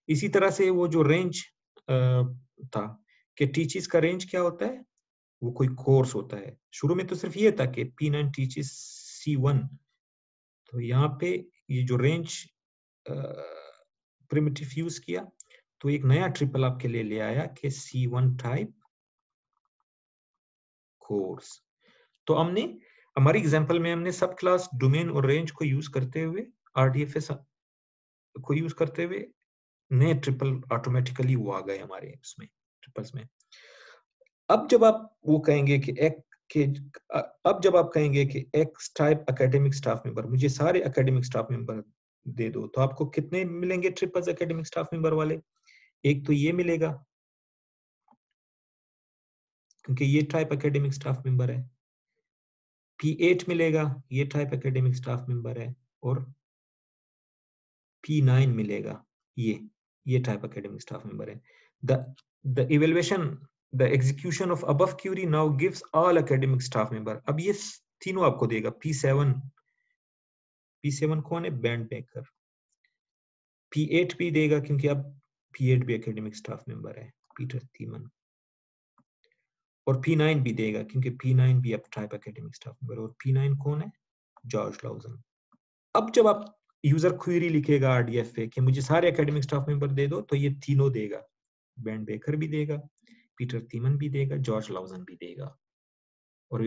इसी तरह से वो जो रेंज था कि टीचर्स का रेंज क्या होता है? वो कोई कोर्स होता है। शुरू में तो सिर्फ ये था कि P9 टीचर्स C1। तो यहाँ पे ये जो रेंज प्रिमिटिव यूज किया तो एक नया ट्रिपल आपके लिए ले आया कि C1 टाइप कोर्स। तो हमने हमारी एग्जांपल में हमने सब क्लास डोमेन और रेंज को यूज करते हुए, RDFS को यूज करते हुए नए ट्रिपल ऑटोमेटिकली वो आ गए हमारे उसमें ट्रिपल्स में। अब जब आप वो कहेंगे कि अब जब आप कहेंगे कि X type academic staff member, मुझे सारे एकेडमिक स्टाफ मेंबर दे दो, तो आपको कितने मिलेंगे ट्रिपल्स एकेडमिक स्टाफ मेंबर वाले? एक तो ये मिलेगा क्योंकि ये टाइप एकेडमिक स्टाफ मेंबर है। P8 मिलेगा, ये टाइप एकेडमिक स्टाफ मेंबर है। और P9 मिलेगा, ये टाइप एकेडमिक स्टाफ मेंबर है। The evaluation, the execution of above query now gives all academic staff member। अब ये तीनों आपको देगा। P7 कौन है? Band maker. P8 भी देगा क्योंकि अब P8 भी एकेडमिक स्टाफ मेंबर है, पीटर थीमन। और P9 भी देगा क्योंकि P9 भी अब टाइप एकेडमिक स्टाफ मेंबर। और P9 कौन है? जॉर्ज लाउजन। अब जब आप यूजर क्वेरी लिखेगा आरडीएफ पे कि मुझे सारे एकेडमिक स्टाफ मेंबर दे दो, तो ये तीनों देगा, बेन बेकर भी देगा, पीटर थीमन भी देगा, जॉर्ज लाउजन भी देगा। और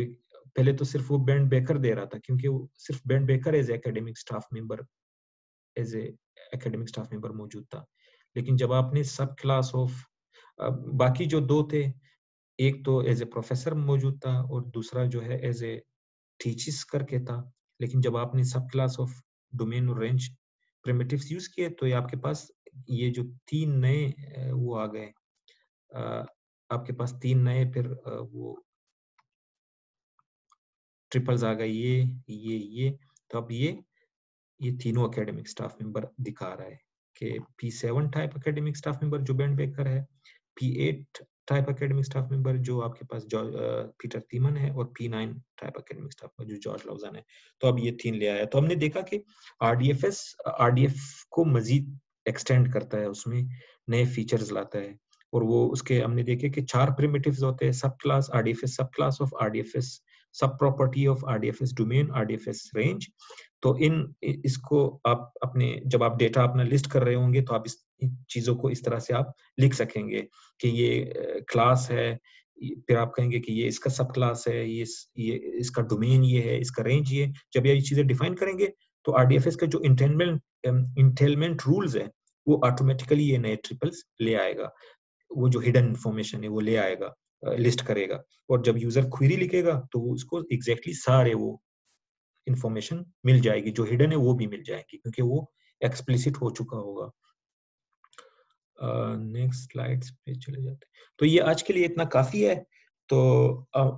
पहले तो सिर्फ वो बेन बेकर दे रहा था, क्योंकि वो सिर्फ Ben Baker as academic staff member मौजूद था। लेकिन जब आपने सब क्लास ऑफ बाकी जो दो थे, एक तो एज ए प्रोफेसर मौजूद था और दूसरा जो है एज ए टीचिस करके था। लेकिन जब आपने सब क्लास ऑफ डोमेन और रेंज प्रिमिटिव्स यूज किए, तो ये आपके पास ये जो तीन नए वो आ गए, आपके पास तीन नए फिर वो ट्रिपल्स आ गए, ये। तो अब ये तीनों एकेडमिक स्टाफ मेंबर दिखा रहा है कि P7 type academic staff member जो बेन बेकर है, P8 type academic staff member जो आपके पास पीटर थीमन है, और P9 type academic staff member जो जॉर्ज लाउजन है। तो अब ये तीन ले आया। तो हमने देखा कि आरडीएफ को मजीद एक्सटेंड करता है, उसमें नए फीचर्स लाता है। और वो उसके हमने देखे कि 4 प्रिमिटिव्स होते हैं, सब क्लास आरडीएफएस, सब क्लास ऑफ आरडीएफएस, सब प्रॉपर्टी ऑफ आरडीएफएस डोमेन, आरडीएफएस रेंज। तो इसको आप अपने जब आप डेटा अपना लिस्ट कर रहे होंगे, तो आप इस चीजों को इस तरह से आप लिख सकेंगे कि ये क्लास है, फिर आप कहेंगे कि ये इसका सब क्लास है, ये इसका डोमेन ये है, इसका रेंज ये। जब ये चीजें डिफाइन करेंगे, तो आरडीएफएस के जो इंटेलमेंट रूल्स है, वो ऑटोमेटिकली ये नए ट्रिपल्स ले आएगा। वो जो हिडन इंफॉर्मेशन है वो ले आएगा, लिस्ट करेगा। और जब यूजर क्वेरी लिखेगा, तो वो उसको एग्जैक्टली सारे वो इंफॉर्मेशन मिल जाएगी, जो हिडन है वो भी मिल जाएगी, क्योंकि वो एक्सप्लिसिट हो चुका होगा। नेक्स्ट स्लाइड्स पे चले जाते हैं। तो ये आज के लिए इतना काफी है। तो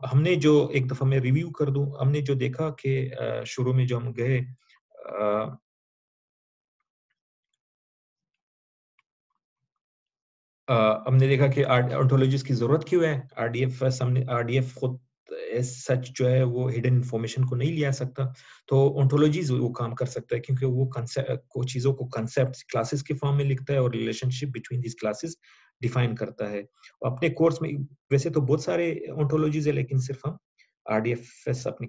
हमने जो एक दफा मैं रिव्यू कर दूं, हमने जो देखा कि शुरू में जो हम गए, हमने देखा कि ऑन्टोलॉजिस्ट की जरूरत क्यों है। आरडीएफ खुद सच जो है वो हिडन इंफॉर्मेशन को नहीं लिया सकता, तो ऑन्टोलॉजीज वो काम कर सकता है, क्योंकि वो चीजों को कंसेप्ट क्लासेस के फॉर्म में लिखता है और relationship between this classes define करता है। अपने कोर्स में वैसे तो बहुत सारे ऑन्टोलॉजीज है, लेकिन सिर्फ हम आरडीएफएस अपने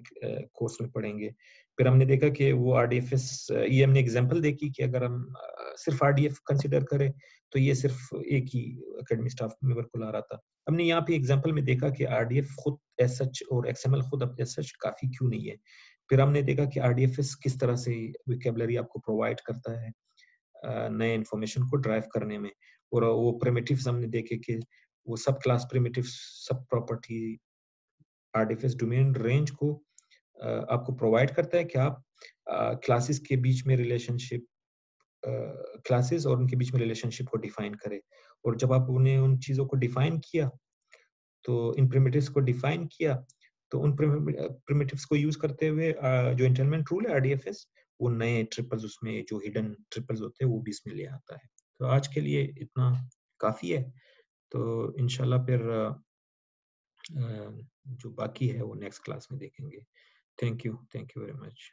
कोर्स में पढ़ेंगे। फिर हमने देखा कि वो आरडीएफएस, ये हमने एग्जांपल देखी कि अगर हम सिर्फ आरडीएफ कंसीडर करें, तो ये सिर्फ एक ही एकेडमिक स्टाफ मेंबर को ला रहा था। हमने यहाँ पे एग्जांपल में देखा कि आरडीएफ खुद एज सच और एक्सएमएल खुद एज सच काफी क्यों नहीं है। फिर हमने देखा कि आरडीएफएस किस तरह से वोकैबुलरी आपको प्रोवाइड करता है नए इंफॉर्मेशन को ड्राइव करने में। और वो प्रिमिटिव्स हमने देखे कि वो सब क्लास प्रिमिटिव, सब प्रॉपर्टी, आरडीएफएस डोमेन रेंज को आपको प्रोवाइड करता है कि आप क्लासेस के बीच में रिलेशनशिप, क्लासेस और उनके बीच में रिलेशनशिप को डिफाइन करें। और जब आप उन्हें उन चीजों को डिफाइन किया, तो इन प्रिमिटिव्स को डिफाइन किया, तो उन प्रिमिटिव्स को यूज करते हुए जो इंटेलमेंट रूल है आरडीएफएस, वो नए ट्रिपल्स, उसमें जो हिडन ट्रिपल्स होते हैं वो भी इसमें ले आता है। तो आज के लिए इतना काफी है। तो इंशाल्लाह फिर जो बाकी है वो नेक्स्ट क्लास में देखेंगे। Thank you very much.